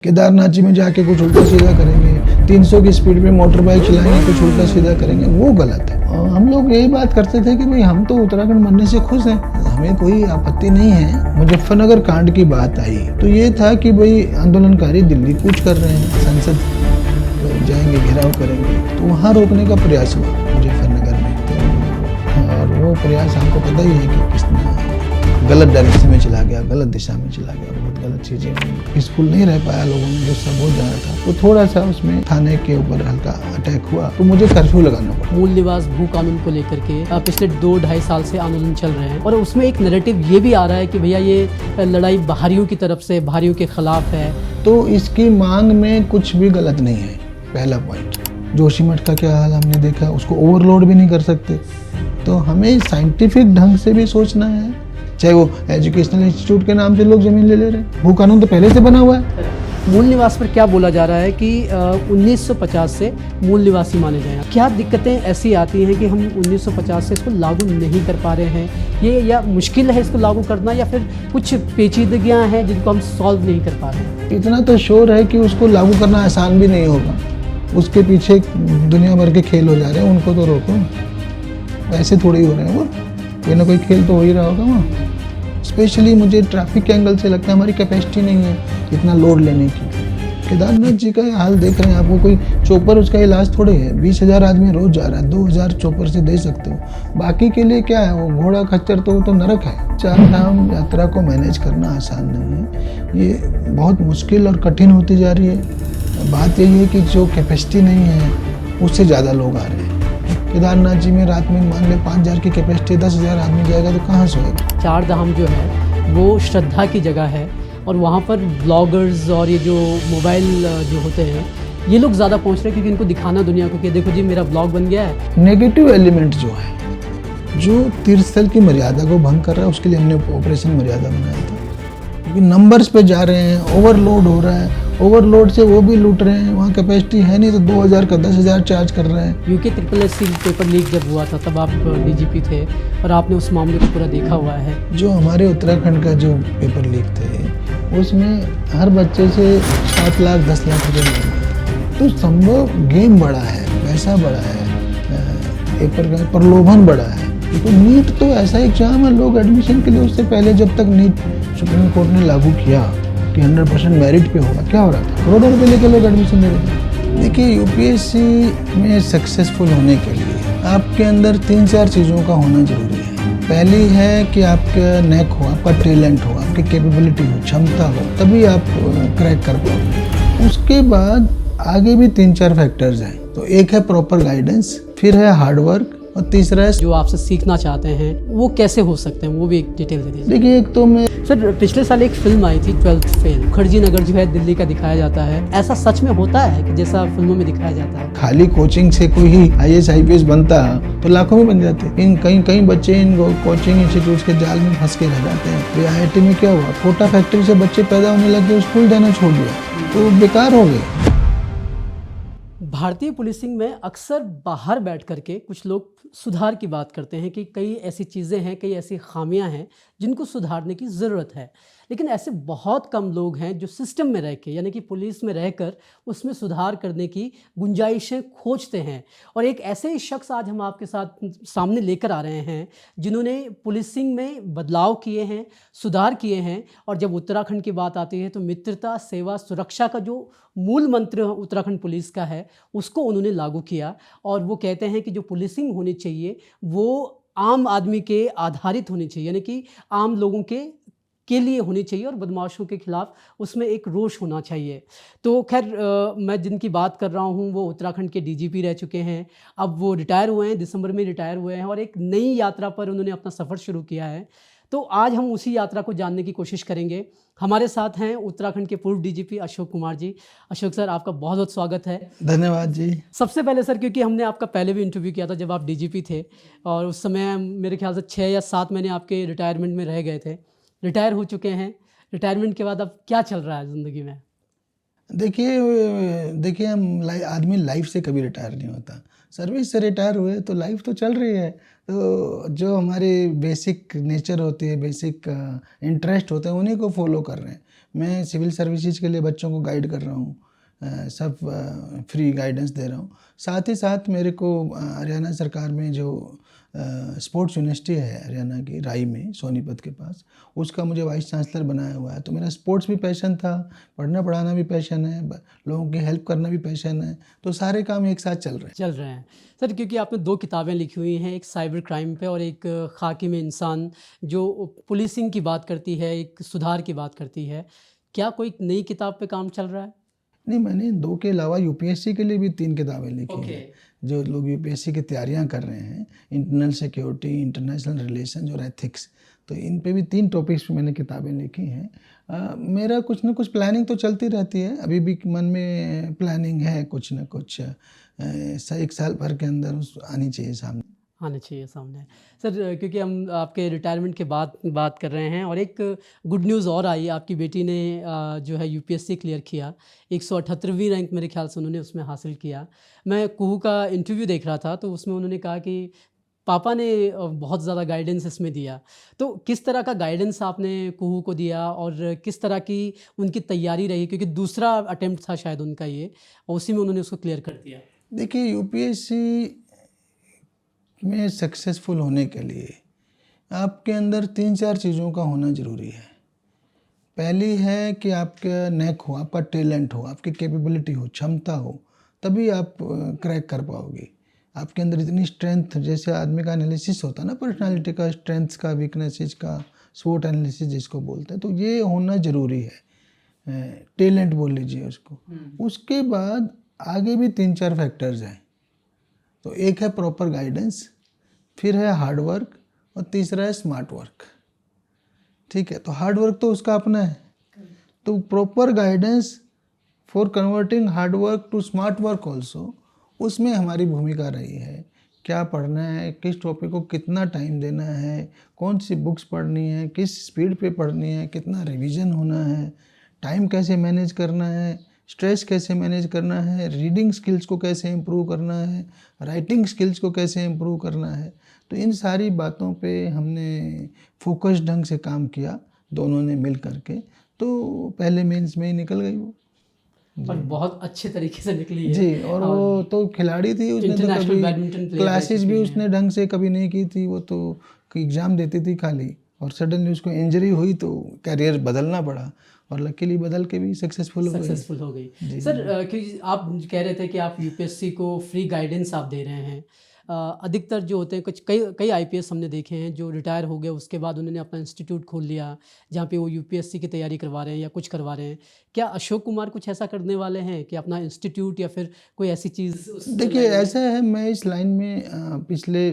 केदारनाथ जी में जाके कुछ उल्टा सीधा करेंगे, 300 की स्पीड में मोटर बाइक चलाएंगे, कुछ उल्टा सीधा करेंगे, वो गलत है। और हम लोग यही बात करते थे कि भाई हम तो उत्तराखंड बनने से खुश हैं, हमें कोई आपत्ति नहीं है। मुजफ्फरनगर कांड की बात आई तो ये था कि भाई आंदोलनकारी दिल्ली कूच कर रहे हैं, संसद जाएंगे, घेराव करेंगे, तो वहाँ रोकने का प्रयास हुआ मुजफ्फरनगर में। तो और वो प्रयास हमको पता ही है कि किसने गलत डायरेक्शन में चला गया, गलत दिशा में चला गया, बहुत गलत चीज़ें। पीसफुल नहीं रह पाया, लोगों में गुस्सा बहुत ज़्यादा था, तो थोड़ा सा उसमें थाने के ऊपर हल्का अटैक हुआ, तो मुझे कर्फ्यू लगाना पड़ा। मूल निवास भू कानून को लेकर के पिछले 2-2.5 साल से आंदोलन चल रहे हैं और उसमें एक नैरेटिव ये भी आ रहा है कि भैया ये लड़ाई बाहरियों की तरफ से, बाहरियों के खिलाफ है। तो इसकी मांग में कुछ भी गलत नहीं है। पहला पॉइंट, जोशीमठ का क्या हाल हमने देखा, उसको ओवरलोड भी नहीं कर सकते। तो हमें साइंटिफिक ढंग से भी सोचना है, चाहे वो एजुकेशनल इंस्टीट्यूट के नाम से लोग जमीन ले ले रहे हैं, भू कानून तो पहले से बना हुआ है। मूल निवास पर क्या बोला जा रहा है कि 1950 से मूल निवासी माने जाएं। क्या दिक्कतें ऐसी आती हैं कि हम 1950 से इसको लागू नहीं कर पा रहे हैं, ये या मुश्किल है इसको लागू करना, या फिर कुछ पेचीदगियां हैं जिनको हम सॉल्व नहीं कर पा रहे हैं? इतना तो श्योर है कि उसको लागू करना आसान भी नहीं होगा, उसके पीछे दुनिया भर के खेल हो जा रहे हैं, उनको तो रोको। ऐसे थोड़ी हो रहे हैं, वो कोई ना कोई खेल तो हो ही रहा होगा वहाँ। स्पेशली मुझे ट्रैफिक के एंगल से लगता है हमारी कैपेसिटी नहीं है इतना लोड लेने की। केदारनाथ जी का हाल देख रहे हैं, आपको कोई चोपर उसका इलाज थोड़े है। 20,000 आदमी रोज जा रहा है, 2,000 चोपर से दे सकते हो, बाकी के लिए क्या है, वो घोड़ा खच्चर तो नरक है। 4 धाम यात्रा को मैनेज करना आसान नहीं है, ये बहुत मुश्किल और कठिन होती जा रही है। बात यही है कि जो कैपेसिटी नहीं है उससे ज़्यादा लोग आ रहे हैं। केदारनाथ जी में रात में मान ले 5,000 की कैपेसिटी, 10,000 आदमी जाएगा तो कहाँ सोएगा। 4 धाम जो है वो श्रद्धा की जगह है और वहाँ पर ब्लॉगर्स और ये जो मोबाइल जो होते हैं ये लोग ज़्यादा पहुँच रहे हैं, क्योंकि इनको दिखाना दुनिया को कि देखो जी मेरा ब्लॉग बन गया है। नेगेटिव एलिमेंट जो है, जो तीर्थस्थल की मर्यादा को भंग कर रहा है, उसके लिए हमने ऑपरेशन मर्यादा बनाया था। क्योंकि नंबर्स पे जा रहे हैं, ओवरलोड हो रहा है, ओवरलोड से वो भी लूट रहे हैं, वहाँ कैपेसिटी है नहीं तो 2,000 का 10,000 चार्ज कर रहे हैं। यूके SSC पेपर लीक जब हुआ था तब आप DGP थे और आपने उस मामले को पूरा देखा हुआ है। जो हमारे उत्तराखंड का जो पेपर लीक थे उसमें हर बच्चे से 7 लाख 10 लाख रुपये मिले। तो संभव गेम बड़ा है, पैसा बड़ा है, पेपर का प्रलोभन बड़ा है। तो नीट तो ऐसा एग्जाम है, लोग एडमिशन के लिए उससे पहले जब तक नीट सुप्रीम कोर्ट ने लागू किया कि 100% मेरिट पे होगा, क्या हो रहा था, करोड़ों रुपये लेके लोग एडमिशन दे रहे थे। देखिए UPSC में सक्सेसफुल होने के लिए आपके अंदर 3-4 चीज़ों का होना जरूरी है। पहली है कि आपका नेक हो, आपका टैलेंट हो, आपकी कैपेबिलिटी हो, क्षमता हो, तभी आप क्रैक कर पाओगे। उसके बाद आगे भी 3-4 फैक्टर्स हैं। तो एक है प्रॉपर गाइडेंस, फिर है हार्डवर्क, और तीसरा है जो आपसे सीखना चाहते हैं वो कैसे हो सकते हैं, वो भी एक डिटेल दे दीजिए। देखिए, एक तो मैं सर पिछले साल एक फिल्म आई थी 12th फेल, मुखर्जी नगर जो है दिल्ली का दिखाया जाता है, ऐसा सच में होता है कि जैसा फिल्मों में दिखाया जाता है? खाली कोचिंग से कोई IAS IPS बनता तो लाखों में बन जाते। इन कई बच्चे इन कोचिंग इंस्टीट्यूट के जाल में फंस के रह जाते हैं। IIT में क्या हुआ, कोटा फैक्ट्री से बच्चे पैदा होने लगे, स्कूल जाना छोड़ दिया, तो बेकार हो गए। भारतीय पुलिसिंग में अक्सर बाहर बैठ करके कुछ लोग सुधार की बात करते हैं कि कई ऐसी चीज़ें हैं, कई ऐसी खामियां हैं जिनको सुधारने की ज़रूरत है, लेकिन ऐसे बहुत कम लोग हैं जो सिस्टम में रह के, यानी कि पुलिस में रहकर उसमें सुधार करने की गुंजाइशें खोजते हैं। और एक ऐसे ही शख्स आज हम आपके साथ सामने लेकर आ रहे हैं जिन्होंने पुलिसिंग में बदलाव किए हैं, सुधार किए हैं। और जब उत्तराखंड की बात आती है तो मित्रता, सेवा, सुरक्षा का जो मूल मंत्र उत्तराखंड पुलिस का है उसको उन्होंने लागू किया। और वो कहते हैं कि जो पुलिसिंग होनी चाहिए वो आम आदमी के आधारित होनी चाहिए, यानी कि आम लोगों के लिए होनी चाहिए और बदमाशों के खिलाफ उसमें एक रोष होना चाहिए। तो खैर मैं जिनकी बात कर रहा हूँ वो उत्तराखंड के DGP रह चुके हैं, अब वो रिटायर हुए हैं, दिसंबर में रिटायर हुए हैं और एक नई यात्रा पर उन्होंने अपना सफ़र शुरू किया है। तो आज हम उसी यात्रा को जानने की कोशिश करेंगे। हमारे साथ हैं उत्तराखंड के पूर्व DGP अशोक कुमार जी। अशोक सर, आपका बहुत बहुत स्वागत है। धन्यवाद जी। सबसे पहले सर, क्योंकि हमने आपका पहले भी इंटरव्यू किया था जब आप DGP थे और उस समय मेरे ख्याल से 6 या 7 महीने आपके रिटायरमेंट में रह गए थे, रिटायर हो चुके हैं। रिटायरमेंट के बाद अब क्या चल रहा है ज़िंदगी में? देखिए आदमी लाइफ से कभी रिटायर नहीं होता। सर्विस से रिटायर हुए तो लाइफ तो चल रही है। तो जो हमारे बेसिक नेचर होती है, बेसिक इंटरेस्ट होते हैं, उन्हीं को फॉलो कर रहे हैं। मैं सिविल सर्विसेज के लिए बच्चों को गाइड कर रहा हूँ, सब फ्री गाइडेंस दे रहा हूँ। साथ ही साथ मेरे को हरियाणा सरकार में जो स्पोर्ट्स यूनिवर्सिटी है हरियाणा की राई में सोनीपत के पास, उसका मुझे वाइस चांसलर बनाया हुआ है। तो मेरा स्पोर्ट्स भी पैशन था, पढ़ना पढ़ाना भी पैशन है, लोगों की हेल्प करना भी पैशन है, तो सारे काम एक साथ चल रहे हैं। सर, क्योंकि आपने 2 किताबें लिखी हुई हैं, एक साइबर क्राइम पे और एक खाकी में इंसान, जो पुलिसिंग की बात करती है, एक सुधार की बात करती है। क्या कोई नई किताब पे काम चल रहा है? नहीं, मैंने 2 के अलावा यूपीएससी के लिए भी 3 किताबें लिखी हैं। जो लोग यूपीएससी की तैयारियां कर रहे हैं, इंटरनल सिक्योरिटी, इंटरनेशनल रिलेशंस और एथिक्स, तो इन पे भी 3 टॉपिक्स पे मैंने किताबें लिखी हैं। मेरा कुछ ना कुछ प्लानिंग तो चलती रहती है, अभी भी मन में प्लानिंग है कुछ ना कुछ 1 साल भर के अंदर आनी चाहिए सामने। सर, क्योंकि हम आपके रिटायरमेंट के बाद बात कर रहे हैं और एक गुड न्यूज़ और आई, आपकी बेटी ने जो है यूपीएससी क्लियर किया, 178वीं रैंक मेरे ख्याल से उन्होंने उसमें हासिल किया। मैं कुहू का इंटरव्यू देख रहा था, तो उसमें उन्होंने कहा कि पापा ने बहुत ज़्यादा गाइडेंस इसमें दिया। तो किस तरह का गाइडेंस आपने कुहू को दिया और किस तरह की उनकी तैयारी रही, क्योंकि दूसरा अटेम्प्ट था शायद उनका ये, और उसी में उन्होंने उसको क्लियर कर दिया? देखिए, यूपीएससी में सक्सेसफुल होने के लिए आपके अंदर 3-4 चीज़ों का होना ज़रूरी है। पहली है कि आपका नेक हो, आपका टैलेंट हो, आपकी कैपेबिलिटी हो, क्षमता हो, तभी आप क्रैक कर पाओगे। आपके अंदर इतनी स्ट्रेंथ, जैसे आदमी का एनालिसिस होता है ना पर्सनालिटी का, स्ट्रेंथ्स का, वीकनेसेस का, स्वोट एनालिसिस जिसको बोलते हैं, तो ये होना ज़रूरी है। टैलेंट बोल लीजिए उसको। उसके बाद आगे भी 3-4 फैक्टर्स हैं। तो एक है प्रॉपर गाइडेंस, फिर है हार्ड वर्क, और तीसरा है स्मार्ट वर्क। ठीक है, तो हार्ड वर्क तो उसका अपना है, तो proper guidance for converting hard work to smart work also, उसमें हमारी भूमिका रही है। क्या पढ़ना है, किस टॉपिक को कितना टाइम देना है, कौन सी बुक्स पढ़नी है, किस स्पीड पे पढ़नी है, कितना रिवीजन होना है, टाइम कैसे मैनेज करना है, स्ट्रेस कैसे मैनेज करना है, रीडिंग स्किल्स को कैसे इम्प्रूव करना है, राइटिंग स्किल्स को कैसे इम्प्रूव करना है। तो इन सारी बातों पे हमने फोकस ढंग से काम किया, दोनों ने मिल करके, तो पहले मेंस में ही निकल गई वो। और बहुत अच्छे तरीके से निकली है जी, और वो तो खिलाड़ी थी, उसने तो कभी क्लासेस भी उसने ढंग से कभी नहीं की थी, वो तो एग्ज़ाम देती थी खाली, और सडनली उसको इंजरी हुई तो कैरियर बदलना पड़ा, और लकीली बदल के भी सक्सेसफुल हो गई। सर, क्योंकि आप कह रहे थे कि आप यूपीएससी को फ्री गाइडेंस आप दे रहे हैं। अधिकतर जो होते हैं, कुछ कई आईपीएस हमने देखे हैं जो रिटायर हो गए, उसके बाद उन्होंने अपना इंस्टीट्यूट खोल लिया जहाँ पे वो यूपीएससी की तैयारी करवा रहे हैं या कुछ करवा रहे हैं। क्या अशोक कुमार कुछ ऐसा करने वाले हैं कि अपना इंस्टीट्यूट या फिर कोई ऐसी चीज़? देखिए, ऐसा है, मैं इस लाइन में पिछले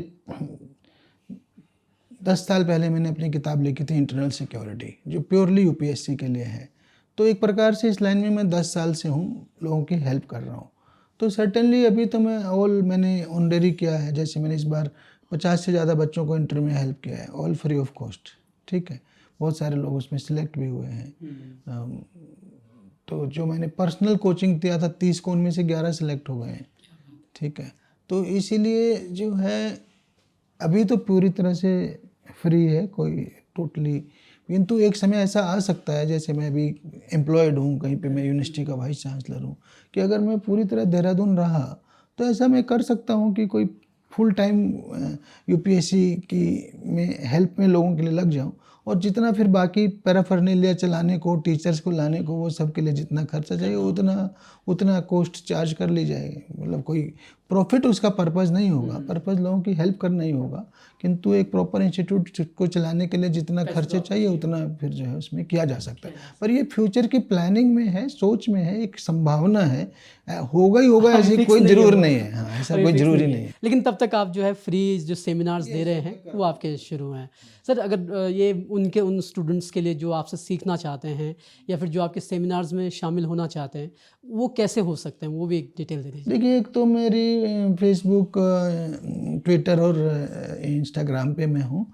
10 साल पहले मैंने अपनी किताब लिखी थी इंटरनल सिक्योरिटी, जो प्योरली यूपीएससी के लिए है। तो एक प्रकार से इस लाइन में मैं 10 साल से हूँ, लोगों की हेल्प कर रहा हूँ। तो सर्टेनली अभी तो मैंने ऑनरेरी किया है, जैसे मैंने इस बार 50 से ज़्यादा बच्चों को इंटर में हेल्प किया है, ऑल फ्री ऑफ कॉस्ट। ठीक है, बहुत सारे लोग उसमें सिलेक्ट भी हुए हैं। तो जो मैंने पर्सनल कोचिंग दिया था 30 को, उनमें से 11 सिलेक्ट हो गए हैं। ठीक है, तो इसीलिए जो है अभी तो पूरी तरह से फ्री है, कोई टोटली, किंतु एक समय ऐसा आ सकता है, जैसे मैं अभी एम्प्लॉयड हूँ कहीं पे, मैं यूनिवर्सिटी का वाइस चांसलर हूँ, कि अगर मैं पूरी तरह देहरादून रहा तो ऐसा मैं कर सकता हूँ कि कोई फुल टाइम यूपीएससी की में हेल्प में लोगों के लिए लग जाऊँ, और जितना फिर बाकी पैराफर्नेलिया चलाने को, टीचर्स को लाने को, वो सब के लिए जितना खर्चा चाहिए उतना कॉस्ट चार्ज कर ली जाएगी। मतलब कोई प्रॉफिट उसका पर्पज़ नहीं होगा, पर्पज़ लोगों की हेल्प करना ही होगा, किंतु एक प्रॉपर इंस्टीट्यूट को चलाने के लिए जितना खर्चे चाहिए उतना फिर जो है उसमें किया जा सकता है। पर ये फ्यूचर की प्लानिंग में है, सोच में है, एक संभावना है, होगा ही होगा, ऐसी कोई ज़रूर नहीं है। हाँ, ऐसा कोई ज़रूरी नहीं है। लेकिन तब तक आप जो है फ्री जो सेमिनार्स दे रहे हैं वो आपके शुरू हैं। सर, अगर ये उन स्टूडेंट्स के लिए जो आपसे सीखना चाहते हैं या फिर जो आपके सेमिनार्स में शामिल होना चाहते हैं, वो कैसे हो सकते हैं, वो भी एक डिटेल दे दीजिए। देखिए, एक तो मेरी फेसबुक, ट्विटर और इंस्टाग्राम पे मैं हूँ,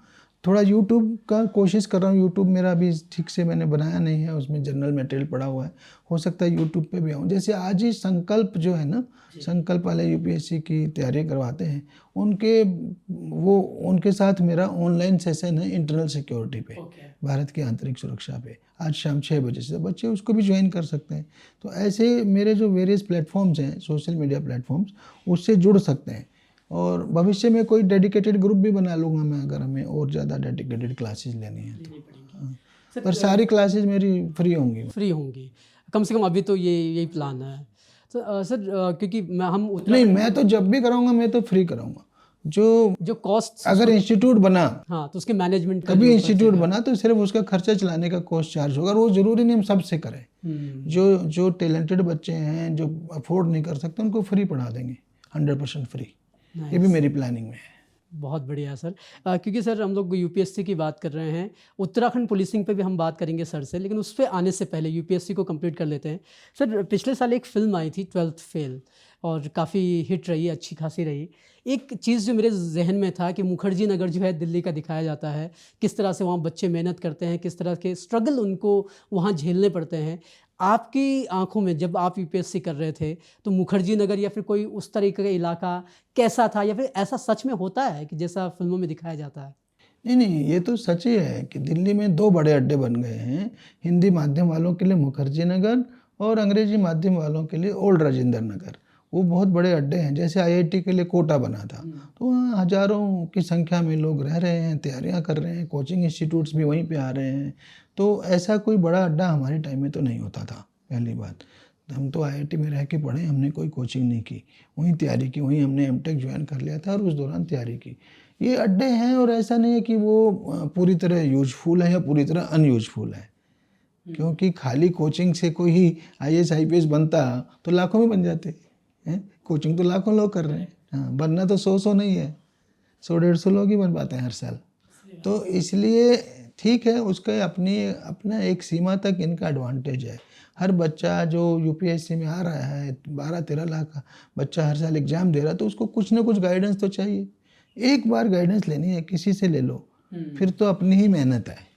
थोड़ा यूट्यूब का कोशिश कर रहा हूँ। यूट्यूब मेरा अभी ठीक से मैंने बनाया नहीं है, उसमें जनरल मटेरियल पड़ा हुआ है, हो सकता है यूट्यूब पे भी आऊँ। जैसे आज ही संकल्प जो है ना, संकल्प वाले यूपीएससी की तैयारी करवाते हैं, उनके साथ मेरा ऑनलाइन सेशन है इंटरनल सिक्योरिटी पे, भारत की आंतरिक सुरक्षा पे, आज शाम 6 बजे से बच्चे उसको भी ज्वाइन कर सकते हैं। तो ऐसे मेरे जो वेरियस प्लेटफॉर्म्स हैं, सोशल मीडिया प्लेटफॉर्म्स, उससे जुड़ सकते हैं। और भविष्य में कोई डेडिकेटेड ग्रुप भी बना लूँगा मैं, अगर हमें और ज़्यादा डेडिकेटेड क्लासेस लेनी है तो। हाँ। पर सारी क्लासेस मेरी फ्री होंगी। कम से कम अभी तो यही प्लान है। तो सर क्योंकि नहीं, मैं तो जब भी कराऊंगा मैं तो फ्री कराऊंगा। जो कॉस्ट अगर इंस्टीट्यूट बना, हाँ, तो उसके मैनेजमेंट कभी इंस्टीट्यूट बना तो सिर्फ उसका खर्चा चलाने का कॉस्ट चार्ज होगा। और वो ज़रूरी नहीं हम सबसे करें। जो टैलेंटेड बच्चे हैं, जो अफोर्ड नहीं कर सकते, उनको फ्री पढ़ा देंगे, 100% फ्री। ये भी मेरी प्लानिंग में है। बहुत बढ़िया सर। क्योंकि सर हम लोग यूपीएससी की बात कर रहे हैं, उत्तराखंड पुलिसिंग पे भी हम बात करेंगे सर से, लेकिन उस पर आने से पहले यूपीएससी को कंप्लीट कर लेते हैं। सर पिछले साल एक फ़िल्म आई थी 12th फेल, और काफ़ी हिट रही, अच्छी खासी रही। एक चीज़ जो मेरे जहन में था कि मुखर्जी नगर जो है दिल्ली का दिखाया जाता है, किस तरह से वहाँ बच्चे मेहनत करते हैं, किस तरह के स्ट्रगल उनको वहाँ झेलने पड़ते हैं। आपकी आंखों में जब आप यूपीएससी कर रहे थे तो मुखर्जी नगर या फिर कोई उस तरीके का इलाका कैसा था, या फिर ऐसा सच में होता है कि जैसा फिल्मों में दिखाया जाता है? नहीं, ये तो सच ही है कि दिल्ली में 2 बड़े अड्डे बन गए हैं। हिंदी माध्यम वालों के लिए मुखर्जी नगर और अंग्रेजी माध्यम वालों के लिए ओल्ड राजेंद्र नगर। वो बहुत बड़े अड्डे हैं। जैसे आईआईटी के लिए कोटा बना था, तो वहाँ हज़ारों की संख्या में लोग रह रहे हैं, तैयारियाँ कर रहे हैं, कोचिंग इंस्टीट्यूट्स भी वहीं पे आ रहे हैं। तो ऐसा कोई बड़ा अड्डा हमारे टाइम में तो नहीं होता था। पहली बात, हम तो आईआईटी में रह के पढ़े, हमने कोई कोचिंग नहीं की, वहीं तैयारी की, वहीं हमने एमटेक ज्वाइन कर लिया था और उस दौरान तैयारी की। ये अड्डे हैं, और ऐसा नहीं है कि वो पूरी तरह यूजफुल है या पूरी तरह अनयूजफुल है। क्योंकि खाली कोचिंग से कोई ही आईएएस आईपीएस बनता तो लाखों में बन जाते हैं। कोचिंग तो लाखों लोग कर रहे हैं। हाँ, बनना तो 100 नहीं है, 100-150 लोग ही बन पाते हैं हर साल। तो इसलिए ठीक है, उसका अपना एक सीमा तक इनका एडवांटेज है। हर बच्चा जो यूपीएससी में आ रहा है, 12-13 लाख का बच्चा हर साल एग्ज़ाम दे रहा है, तो उसको कुछ ना कुछ गाइडेंस तो चाहिए। एक बार गाइडेंस लेनी है, किसी से ले लो, फिर तो अपनी ही मेहनत है।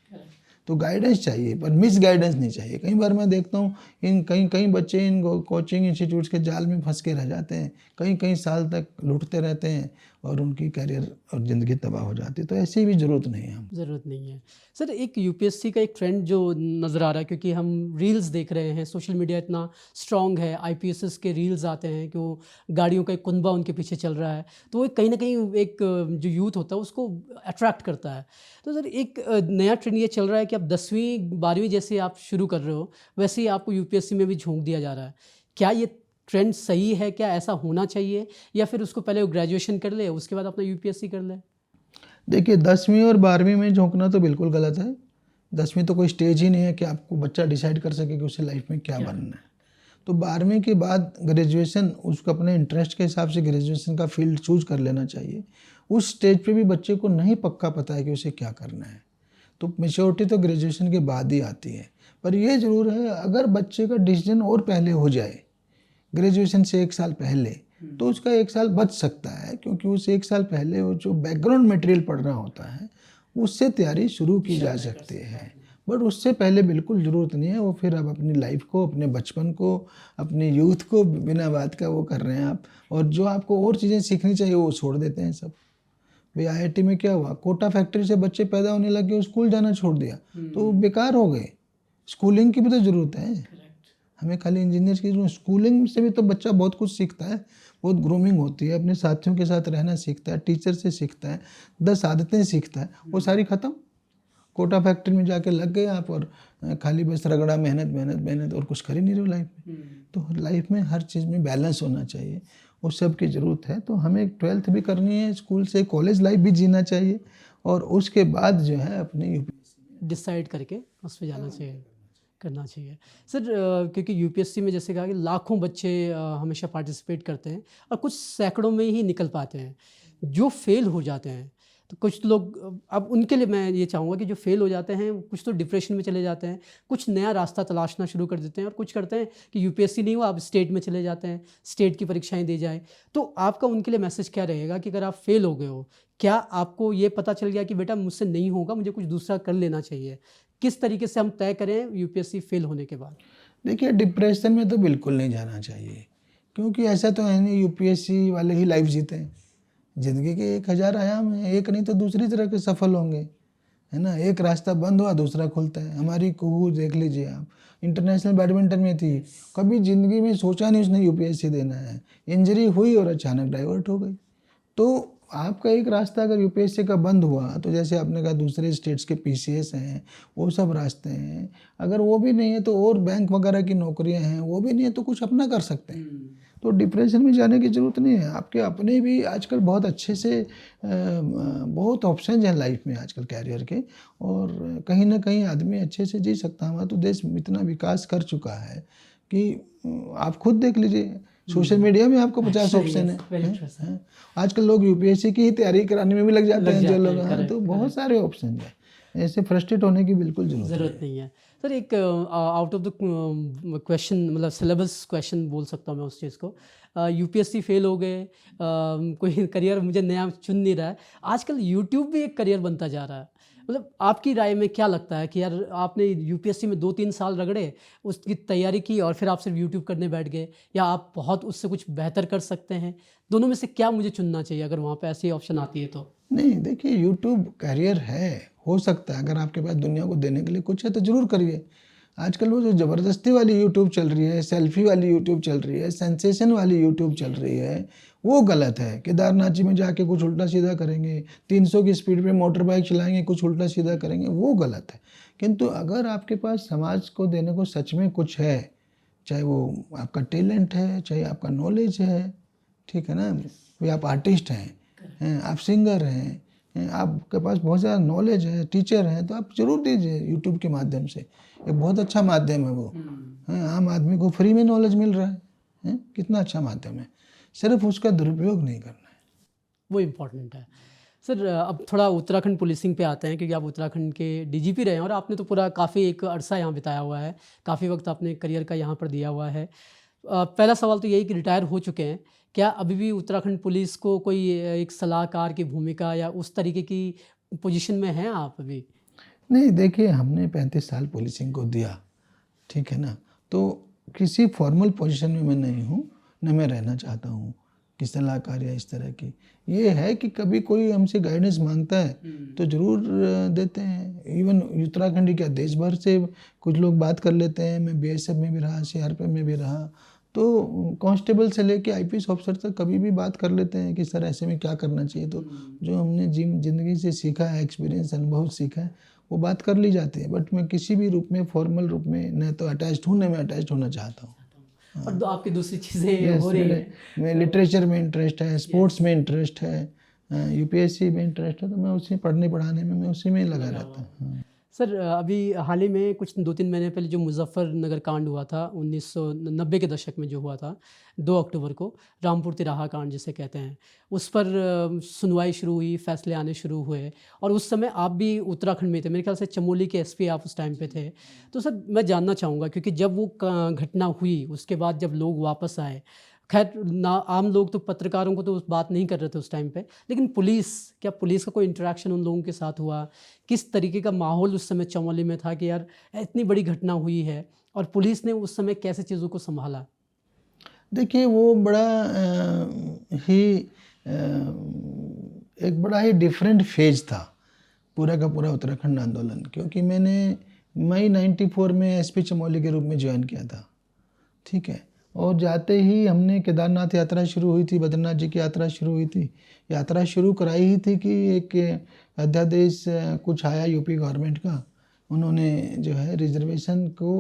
तो गाइडेंस चाहिए, पर मिस गाइडेंस नहीं चाहिए। कई बार मैं देखता हूँ कई बच्चे इन कोचिंग इंस्टीट्यूट्स के जाल में फंस के रह जाते हैं, कई साल तक लूटते रहते हैं और उनकी करियर और ज़िंदगी तबाह हो जाती है। तो ऐसी भी ज़रूरत नहीं है। ज़रूरत नहीं है सर। एक यूपीएससी का एक ट्रेंड जो नज़र आ रहा है, क्योंकि हम रील्स देख रहे हैं, सोशल मीडिया इतना स्ट्रॉन्ग है, आईपीएस के रील्स आते हैं कि वो गाड़ियों का एक कुनबा उनके पीछे चल रहा है, तो वो कहीं ना कहीं एक जो यूथ होता है उसको अट्रैक्ट करता है। तो सर एक नया ट्रेंड ये चल रहा है कि आप 10वीं 12वीं जैसे आप शुरू कर रहे हो, वैसे ही आपको यूपीएससी में भी झोंक दिया जा रहा है। क्या ये ट्रेंड सही है? क्या ऐसा होना चाहिए, या फिर उसको पहले वो ग्रेजुएशन कर ले उसके बाद अपना यूपीएससी कर ले? देखिए, 10वीं और 12वीं में झोंकना तो बिल्कुल गलत है। 10वीं तो कोई स्टेज ही नहीं है कि आपको बच्चा डिसाइड कर सके कि उसे लाइफ में क्या बनना है। तो 12वीं के बाद ग्रेजुएशन, उसको अपने इंटरेस्ट के हिसाब से ग्रेजुएशन का फील्ड चूज कर लेना चाहिए। उस स्टेज पे भी बच्चे को नहीं पक्का पता है कि उसे क्या करना है, तो मेच्योरिटी तो ग्रेजुएशन के बाद ही आती है। पर यह ज़रूर है, अगर बच्चे का डिसीजन और पहले हो जाए, ग्रेजुएशन से 1 साल पहले, तो उसका 1 साल बच सकता है। क्योंकि उस 1 साल पहले वो जो बैकग्राउंड मटेरियल पढ़ रहा होता है, उससे तैयारी शुरू की जा सकती है। बट उससे पहले बिल्कुल ज़रूरत नहीं है। वो फिर अब अपनी लाइफ को, अपने बचपन को, अपने यूथ को बिना बात का वो कर रहे हैं आप, और जो आपको और चीज़ें सीखनी चाहिए वो छोड़ देते हैं सब। भाई आईआईटी में क्या हुआ, कोटा फैक्ट्री से बच्चे पैदा होने लग गए, स्कूल जाना छोड़ दिया, तो बेकार हो गए। स्कूलिंग की भी तो ज़रूरत है, हमें खाली इंजीनियर की जरूरत। स्कूलिंग से भी तो बच्चा बहुत कुछ सीखता है, बहुत ग्रूमिंग होती है, अपने साथियों के साथ रहना सीखता है, टीचर से सीखता है, 10 आदतें सीखता है, वो सारी ख़त्म। कोटा फैक्ट्री में जाके लग गए आप, और खाली बस रगड़ा मेहनत मेहनत मेहनत, और कुछ कर ही नहीं रहे हो लाइफ में। तो लाइफ में हर चीज़ में बैलेंस होना चाहिए, उस सब की ज़रूरत है। तो हमें 12th भी करनी है, स्कूल से कॉलेज लाइफ भी जीना चाहिए, और उसके बाद जो है अपनी यूपीएससी डिसाइड करके उस पर जाना चाहिए, करना चाहिए सर। क्योंकि यूपीएससी में जैसे कहा कि लाखों बच्चे हमेशा पार्टिसिपेट करते हैं और कुछ सैकड़ों में ही निकल पाते हैं। जो फेल हो जाते हैं तो कुछ लोग अब उनके लिए मैं ये चाहूँगा कि जो फेल हो जाते हैं कुछ तो डिप्रेशन में चले जाते हैं, कुछ नया रास्ता तलाशना शुरू कर देते हैं और कुछ करते हैं कि यूपीएससी नहीं हुआ अब स्टेट में चले जाते हैं, स्टेट की परीक्षाएं दे जाएं। तो आपका उनके लिए मैसेज क्या रहेगा कि अगर आप फेल हो गए हो, क्या आपको ये पता चल गया कि बेटा मुझसे नहीं होगा, मुझे कुछ दूसरा कर लेना चाहिए, किस तरीके से हम तय करें यूपीएससी फेल होने के बाद? देखिए, डिप्रेशन में तो बिल्कुल नहीं जाना चाहिए, क्योंकि ऐसा तो है नहीं यूपीएससी वाले ही लाइफ जीते हैं। ज़िंदगी के 1000 आयाम हैं, एक नहीं तो दूसरी तरह के सफल होंगे, है ना। एक रास्ता बंद हुआ दूसरा खुलता है। हमारी कुहू देख लीजिए आप, इंटरनेशनल बैडमिंटन में थी, कभी ज़िंदगी में सोचा नहीं उसने यूपीएससी देना है, इंजरी हुई और अचानक डाइवर्ट हो गई। तो आपका एक रास्ता अगर यूपीएससी का बंद हुआ, तो जैसे आपने कहा दूसरे स्टेट्स के पीसीएस हैं, वो सब रास्ते हैं, अगर वो भी नहीं है तो और बैंक वगैरह की नौकरियां हैं, वो भी नहीं है तो कुछ अपना कर सकते हैं। तो डिप्रेशन में जाने की ज़रूरत नहीं है। आपके अपने भी आजकल बहुत अच्छे से बहुत ऑप्शन हैं लाइफ में आजकल कैरियर के, और कहीं ना कहीं आदमी अच्छे से जी सकता है। हमारा तो देश इतना विकास कर चुका है कि आप खुद देख लीजिए, सोशल मीडिया में आपको 50 ऑप्शन है। आजकल लोग यूपीएससी की ही तैयारी कराने में भी लग जाते हैं जो लोग हैं, तो बहुत सारे ऑप्शन हैं। ऐसे फ्रस्ट्रेट होने की बिल्कुल ज़रूरत नहीं है। सर एक आउट ऑफ द क्वेश्चन, मतलब सिलेबस क्वेश्चन बोल सकता हूँ मैं उस चीज़ को, यूपीएससी फेल हो गए, कोई करियर मुझे नया चुन नहीं रहा है, आजकल यूट्यूब भी एक करियर बनता जा रहा है। मतलब आपकी राय में क्या लगता है कि यार आपने यूपीएससी में 2-3 साल रगड़े, उसकी तैयारी की और फिर आप सिर्फ यूट्यूब करने बैठ गए, या आप बहुत उससे कुछ बेहतर कर सकते हैं? दोनों में से क्या मुझे चुनना चाहिए अगर वहाँ पे ऐसी ऑप्शन आती है तो? नहीं, देखिए यूट्यूब करियर है, हो सकता है, अगर आपके पास दुनिया को देने के लिए कुछ है तो ज़रूर करिए। आजकल वो जो ज़बरदस्ती वाली यूट्यूब चल रही है, सेल्फी वाली यूट्यूब चल रही है, सेंसेशन वाली यूट्यूब चल रही है, वो गलत है। केदारनाथ जी में जाके कुछ उल्टा सीधा करेंगे, 300 की स्पीड पे मोटर बाइक चलाएंगे, कुछ उल्टा सीधा करेंगे, वो गलत है। किंतु अगर आपके पास समाज को देने को सच में कुछ है, चाहे वो आपका टैलेंट है, चाहे आपका नॉलेज है, ठीक है ना, कोई आप आर्टिस्ट हैं, आप सिंगर हैं, आपके पास बहुत ज़्यादा नॉलेज है, टीचर हैं, तो आप ज़रूर दीजिए यूट्यूब के माध्यम से। एक बहुत अच्छा माध्यम है वो, है, आम आदमी को फ्री में नॉलेज मिल रहा है, कितना अच्छा माध्यम है, सिर्फ उसका दुरुपयोग नहीं करना है, वो इम्पोर्टेंट है। सर अब थोड़ा उत्तराखंड पुलिसिंग पे आते हैं, क्योंकि आप उत्तराखंड के डीजीपी रहे हैं और आपने तो पूरा काफ़ी एक अरसा यहाँ बिताया हुआ है, काफ़ी वक्त आपने करियर का यहाँ पर दिया हुआ है। पहला सवाल तो यही कि रिटायर हो चुके हैं, क्या अभी भी उत्तराखंड पुलिस को कोई एक सलाहकार की भूमिका या उस तरीके की पोजीशन में हैं आप अभी? नहीं, देखिए हमने 35 साल पुलिसिंग को दिया, ठीक है ना, तो किसी फॉर्मल पोजीशन में मैं नहीं हूँ, न मैं रहना चाहता हूँ कि सलाहकार या इस तरह की। ये है कि कभी कोई हमसे गाइडेंस मांगता है तो ज़रूर देते हैं। इवन उत्तराखंड ही क्या, देश भर से कुछ लोग बात कर लेते हैं। मैं बीएसएफ में भी रहा, सीआरपीएफ में भी रहा, तो कांस्टेबल से लेके आईपीएस ऑफिसर तक कभी भी बात कर लेते हैं कि सर ऐसे में क्या करना चाहिए। तो जो हमने ज़िंदगी से सीखा है, एक्सपीरियंस, अनुभव सीखा है, वो बात कर ली जाती है। बट मैं किसी भी रूप में, फॉर्मल रूप में न तो अटैच्ड हूँ, न मैं अटैच्ड होना चाहता हूँ। और आपकी दूसरी चीज़ें हो रही हैं। मैं लिटरेचर में इंटरेस्ट है, स्पोर्ट्स में इंटरेस्ट है, यूपीएससी में इंटरेस्ट है, तो मैं उसी पढ़ने पढ़ाने में मैं उसी में लगा रहता हूँ। सर अभी हाल ही में कुछ 2-3 महीने पहले जो मुजफ्फरनगर कांड हुआ था, 1990 के दशक में जो हुआ था, 2 अक्टूबर को, रामपुर तिराहा कांड जिसे कहते हैं, उस पर सुनवाई शुरू हुई, फैसले आने शुरू हुए, और उस समय आप भी उत्तराखंड में थे, मेरे ख्याल से चमोली के एसपी आप उस टाइम पे थे। तो सर मैं जानना चाहूँगा, क्योंकि जब वो घटना हुई उसके बाद जब लोग वापस आए, खैर ना आम लोग तो, पत्रकारों को तो बात नहीं कर रहे थे उस टाइम पे, लेकिन पुलिस, क्या पुलिस का कोई इंटरेक्शन उन लोगों के साथ हुआ? किस तरीके का माहौल उस समय चमोली में था कि यार इतनी बड़ी घटना हुई है, और पुलिस ने उस समय कैसे चीज़ों को संभाला? देखिए वो एक बड़ा ही डिफरेंट फेज था पूरा का पूरा उत्तराखंड आंदोलन, क्योंकि मैंने मई 94 में एसपी चमोली के रूप में ज्वाइन किया था, ठीक है। और जाते ही हमने केदारनाथ यात्रा शुरू हुई थी, बद्रीनाथ जी की यात्रा शुरू हुई थी। यात्रा शुरू कराई ही थी कि एक अध्यादेश कुछ आया यूपी गवर्नमेंट का, उन्होंने जो है रिजर्वेशन को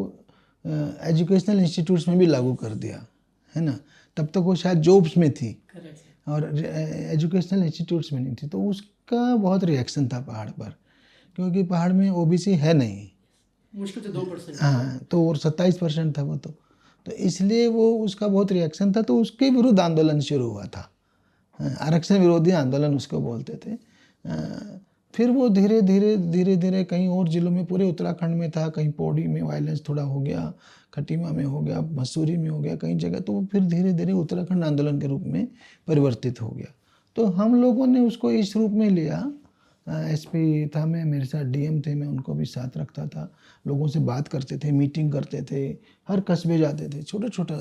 एजुकेशनल इंस्टीट्यूट्स में भी लागू कर दिया, है ना। तब तक वो शायद जॉब्स में थी और एजुकेशनल इंस्टीट्यूट्स में नहीं थी। तो उसका बहुत रिएक्शन था पहाड़ पर, क्योंकि पहाड़ में ओबीसी है नहीं, मुश्किल से 2%। हाँ, तो और 27% था वो, तो इसलिए वो उसका बहुत रिएक्शन था। तो उसके विरुद्ध आंदोलन शुरू हुआ था, आरक्षण विरोधी आंदोलन उसको बोलते थे। फिर वो धीरे धीरे कहीं और ज़िलों में, पूरे उत्तराखंड में था, कहीं पौड़ी में वायलेंस थोड़ा हो गया, खटीमा में हो गया, मसूरी में हो गया, कई जगह, तो वो फिर धीरे धीरे उत्तराखंड आंदोलन के रूप में परिवर्तित हो गया। तो हम लोगों ने उसको इस रूप में लिया। एसपी था, मैं, मेरे साथ डीएम थे, मैं उनको भी साथ रखता था, लोगों से बात करते थे, मीटिंग करते थे, हर कस्बे जाते थे, छोटा छोटा,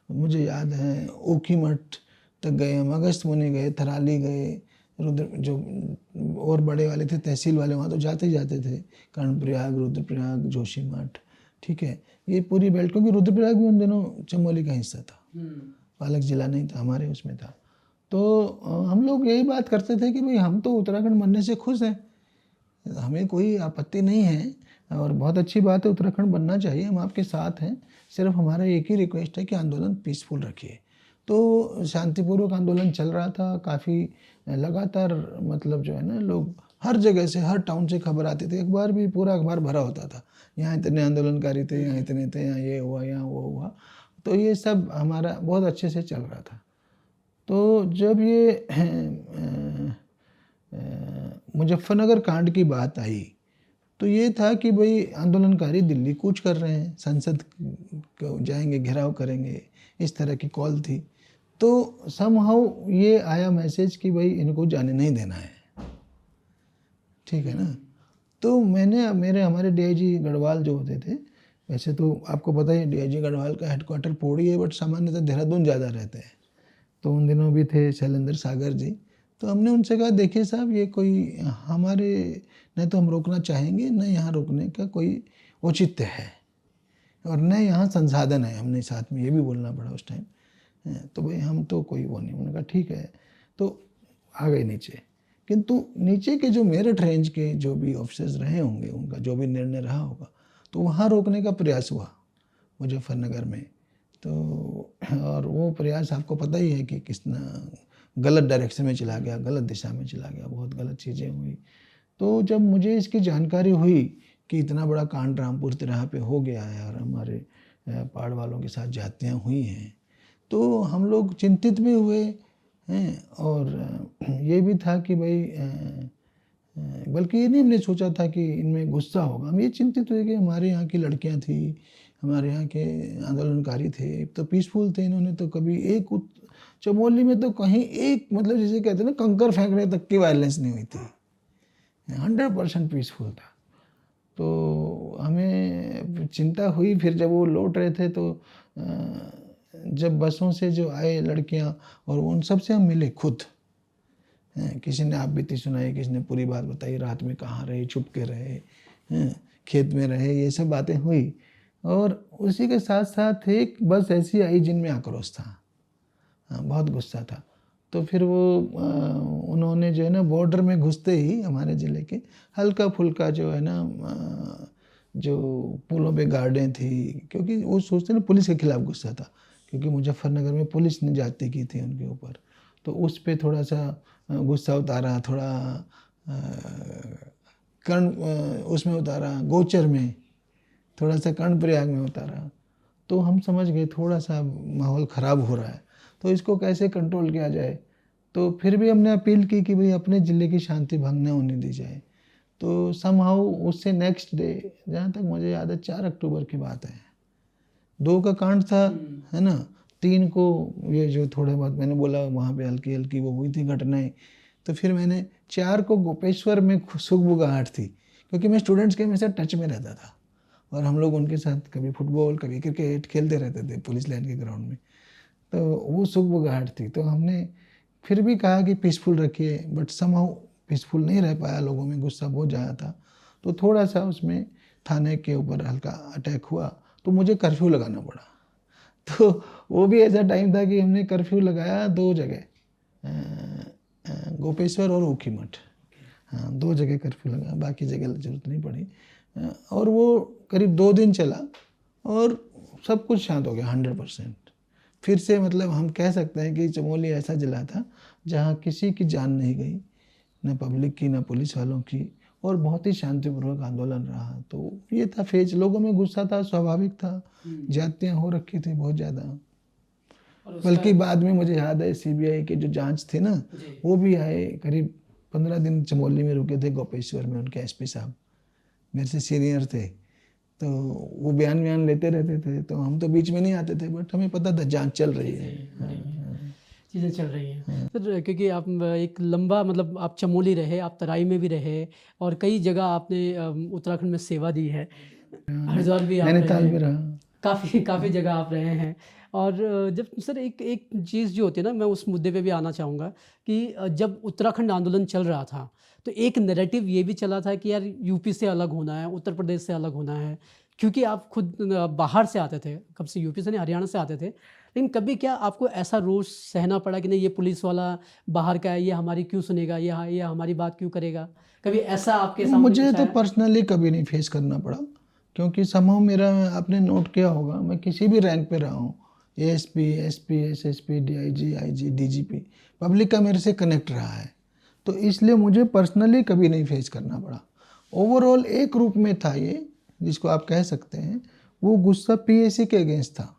मुझे याद है ओखीमठ तक गए हम, अगस्त मुनि गए, थराली गए, रुद्र जो और बड़े वाले थे तहसील वाले, वहाँ तो जाते ही जाते थे, कर्णप्रयाग, रुद्रप्रयाग, जोशीमठ, ठीक है, ये पूरी बेल्ट, क्योंकि रुद्रप्रयाग भी उन दिनों चमोली का हिस्सा था, अलग जिला नहीं था, हमारे उसमें था। तो हम लोग यही बात करते थे कि भाई हम तो उत्तराखंड बनने से खुश हैं, हमें कोई आपत्ति नहीं है और बहुत अच्छी बात है, उत्तराखंड बनना चाहिए, हम आपके साथ हैं, सिर्फ हमारा एक ही रिक्वेस्ट है कि आंदोलन पीसफुल रखिए। तो शांतिपूर्वक आंदोलन चल रहा था, काफ़ी लगातार, मतलब जो है ना, लोग हर जगह से, हर टाउन से खबर आती थी, अखबार भी पूरा अखबार भरा होता था, यहाँ इतने आंदोलनकारी थे, यहाँ इतने थे, यहाँ ये हुआ, यहाँ वो हुआ। तो ये सब हमारा बहुत अच्छे से चल रहा था। तो जब ये मुजफ्फरनगर कांड की बात आई, तो ये था कि भाई आंदोलनकारी दिल्ली कूच कर रहे हैं, संसद को जाएंगे, घेराव करेंगे, इस तरह की कॉल थी। तो समहाउ ये आया मैसेज कि भाई इनको जाने नहीं देना है, ठीक है ना। तो मैंने हमारे डीआईजी गढ़वाल जो होते थे, वैसे तो आपको पता ही डीआईजी गढ़वाल का हेडक्वार्टर पौड़ी है, बट सामान्यतः देहरादून ज़्यादा रहते हैं, तो उन दिनों भी थे शैलेंद्र सागर जी। तो हमने उनसे कहा, देखिए साहब, ये कोई हमारे, न तो हम रोकना चाहेंगे, न यहाँ रोकने का कोई औचित्य है, और न यहाँ संसाधन है, हमने साथ में ये भी बोलना पड़ा उस टाइम। तो भाई हम तो कोई वो नहीं, उन्होंने कहा ठीक है, तो आ गए नीचे। किंतु नीचे के जो मेरठ रेंज के जो भी ऑफिसर्स रहे होंगे, उनका जो भी निर्णय रहा होगा, तो वहाँ रोकने का प्रयास हुआ मुजफ्फरनगर में। तो और वो प्रयास आपको पता ही है कि कितना गलत डायरेक्शन में चला गया, गलत दिशा में चला गया, बहुत गलत चीज़ें हुई। तो जब मुझे इसकी जानकारी हुई कि इतना बड़ा कांड रामपुर तिराहा पे हो गया है और हमारे पहाड़ वालों के साथ ज्यादतियाँ हुई हैं, तो हम लोग चिंतित भी हुए हैं, और ये भी था कि भाई बल्कि ये नहीं हमने सोचा था कि इनमें गुस्सा होगा, हम ये चिंतित हुए कि हमारे यहाँ की लड़कियाँ थी, हमारे यहाँ के आंदोलनकारी थे, तो पीसफुल थे, इन्होंने तो कभी एक चमोली में तो कहीं एक, मतलब जिसे कहते हैं ना, कंकर फेंकने तक की वायलेंस नहीं हुई थी, 100% पीसफुल था। तो हमें चिंता हुई। फिर जब वो लौट रहे थे, तो जब बसों से जो आए लड़कियां, और उन सब से हम मिले खुद, किसी ने आप बीती सुनाई, किसी ने पूरी बात बताई, रात में कहाँ रहे, छुप के रहे, खेत में रहे, ये सब बातें हुई। और उसी के साथ साथ एक बस ऐसी आई जिनमें आक्रोश था, बहुत गुस्सा था। तो फिर वो उन्होंने जो है ना, बॉर्डर में घुसते ही हमारे ज़िले के हल्का फुल्का जो है ना, जो पुलों पे गार्डें थी, क्योंकि वो सोचते ना पुलिस के खिलाफ गुस्सा था, क्योंकि मुजफ्फरनगर में पुलिस ने ज्यादती की थी उनके ऊपर, तो उस पर थोड़ा सा गुस्सा उतारा, थोड़ा कर्ण उसमें उतारा, गोचर में थोड़ा सा, कर्णप्रयाग में उतारा। तो हम समझ गए थोड़ा सा माहौल ख़राब हो रहा है, तो इसको कैसे कंट्रोल किया जाए। तो फिर भी हमने अपील की कि भाई अपने ज़िले की शांति भंग न होने दी जाए। तो समहाउ उससे नेक्स्ट डे, जहाँ तक मुझे याद है 4 अक्टूबर की बात है, 2 का कांड था, है ना, 3 को ये जो थोड़े बहुत मैंने बोला वहाँ पे हल्की हल्की वो हुई थी घटनाएं। तो फिर मैंने 4 को गोपेश्वर में सुगबुगाहट थी, क्योंकि मैं स्टूडेंट्स के हमेशा टच में रहता था, और हम लोग उनके साथ कभी फुटबॉल, कभी क्रिकेट खेलते रहते थे पुलिस लाइन के ग्राउंड में। तो वो सुगबुगाहट थी। तो हमने फिर भी कहा कि पीसफुल रखिए, बट समहाउ पीसफुल नहीं रह पाया, लोगों में गुस्सा बहुत ज़्यादा था। तो थोड़ा सा उसमें थाने के ऊपर हल्का अटैक हुआ, तो मुझे कर्फ्यू लगाना पड़ा। तो वो भी ऐसा टाइम था कि हमने कर्फ्यू लगाया 2 जगह, गोपेश्वर और ऊखीमठ, हाँ 2 जगह कर्फ्यू लगाया, बाकी जगह जरूरत नहीं पड़ी। और वो करीब 2 दिन चला और सब कुछ शांत हो गया 100%। फिर से मतलब हम कह सकते हैं कि चमोली ऐसा जिला था जहाँ किसी की जान नहीं गई, न पब्लिक की, न पुलिस वालों की, और बहुत ही शांतिपूर्वक आंदोलन रहा। तो ये था फेज, लोगों में गुस्सा था, स्वाभाविक था, ज्यादतियाँ हो रखी थी बहुत ज़्यादा। बल्कि बाद में मुझे याद है सीबीआई की जो जांच थी ना, वो भी आए, करीब 15 दिन चमोली में रुके थे, गोपेश्वर में। उनके एसपी साहब मेरे से सीनियर थे, तो वो बयान लेते रहते थे, तो हम तो बीच में नहीं आते थे, बट हमें पता था जांच चल रही है। चीज़ें चल रही हैं सर, क्योंकि आप एक लंबा मतलब आप चमोली रहे, आप तराई में भी रहे और कई जगह आपने उत्तराखंड में सेवा दी है, हरिद्वार भी आप नैनीताल रहे भी हैं, रहा। काफ़ी जगह आप रहे हैं। और जब सर एक चीज़ जो होती है ना, मैं उस मुद्दे पे भी आना चाहूँगा कि जब उत्तराखंड आंदोलन चल रहा था तो एक नैरेटिव ये भी चला था कि यार यूपी से अलग होना है, उत्तर प्रदेश से अलग होना है, क्योंकि आप खुद बाहर से आते थे, कब से यूपी से नहीं हरियाणा से आते थे, लेकिन कभी क्या आपको ऐसा रोष सहना पड़ा कि नहीं ये पुलिस वाला बाहर का है, ये हमारी क्यों सुनेगा, ये हमारी बात क्यों करेगा, कभी ऐसा आपके सामने मुझे कुछ तो आया? पर्सनली कभी नहीं फेस करना पड़ा, क्योंकि समहाउ मेरा, आपने नोट किया होगा, मैं किसी भी रैंक पे रहा हूँ, ASP, SP, SSP, DIG, IG, DGP, public का मेरे से कनेक्ट रहा है, तो इसलिए मुझे पर्सनली कभी नहीं फेस करना पड़ा। ओवरऑल एक रूप में था ये, जिसको आप कह सकते हैं, वो गुस्सा पीएसी के अगेंस्ट था।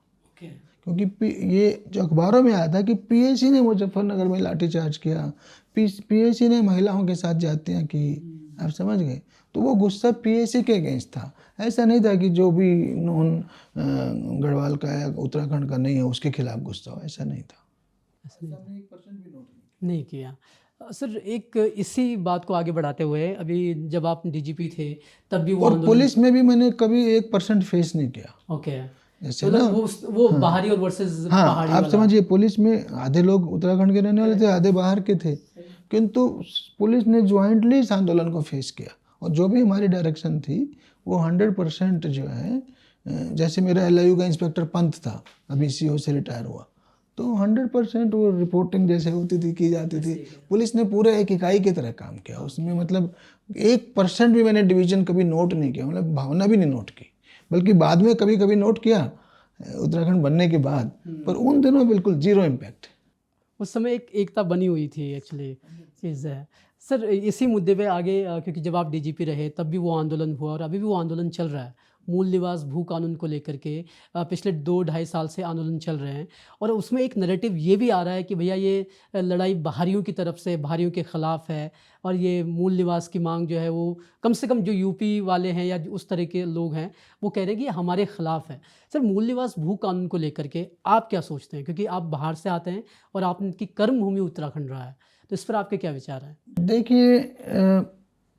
क्योंकि ये जो अखबारों में आया था कि पीएसी ने मुजफ्फरनगर में लाठीचार्ज किया, पीएसी ने महिलाओं के साथ जातियाँ की, आप समझ गए, तो वो गुस्सा पीएसी के अगेंस्ट था। ऐसा नहीं था कि जो भी नॉन गढ़वाल का है, उत्तराखंड का नहीं है, उसके खिलाफ गुस्सा हो, ऐसा नहीं था। नहीं किया। सर एक इसी बात को आगे बढ़ाते हुए, अभी जब आप डीजीपी थे तब भी वो और आंदोलन, पुलिस में भी मैंने कभी 1% फेस नहीं किया। ओके, जैसे ना, मतलब वो बाहरी और वर्सेस हाँ, पहाड़ी आप वाला। समझिए, पुलिस में आधे लोग उत्तराखंड के रहने वाले थे, आधे बाहर के थे, किंतु पुलिस ने ज्वाइंटली इस आंदोलन को फेस किया, और जो भी हमारी डायरेक्शन थी वो 100% जो है, जैसे मेरा एलआईयू का इंस्पेक्टर पंत था, अभी सीओ से रिटायर हुआ, तो 100% वो रिपोर्टिंग जैसे होती थी की जाती थी। पुलिस ने पूरे एक इकाई की तरह काम किया उसमें, मतलब 1% भी मैंने डिवीजन कभी नोट नहीं किया, मतलब भावना भी नहीं नोट की, बल्कि बाद में कभी कभी नोट किया उत्तराखंड बनने के बाद, पर उन दिनों बिल्कुल जीरो इम्पैक्ट। उस समय एक एकता बनी हुई थी एक्चुअली चीज़ है। सर इसी मुद्दे पे आगे, क्योंकि जब आप डीजीपी रहे तब भी वो आंदोलन हुआ और अभी भी वो आंदोलन चल रहा है, मूल निवास भू कानून को लेकर के पिछले 2-2.5 साल से आंदोलन चल रहे हैं, और उसमें एक नैरेटिव ये भी आ रहा है कि भैया ये लड़ाई बाहरियों की तरफ से, बाहरियों के ख़िलाफ़ है, और ये मूल निवास की मांग जो है वो कम से कम जो यूपी वाले हैं या उस तरह के लोग हैं वो कह रहे हैं कि ये हमारे ख़िलाफ़ है। सर मूल निवास भू कानून को लेकर के आप क्या सोचते हैं, क्योंकि आप बाहर से आते हैं और आपकी कर्म भूमि उत्तराखंड रहा है, तो इस पर आपके क्या विचार हैं? देखिए,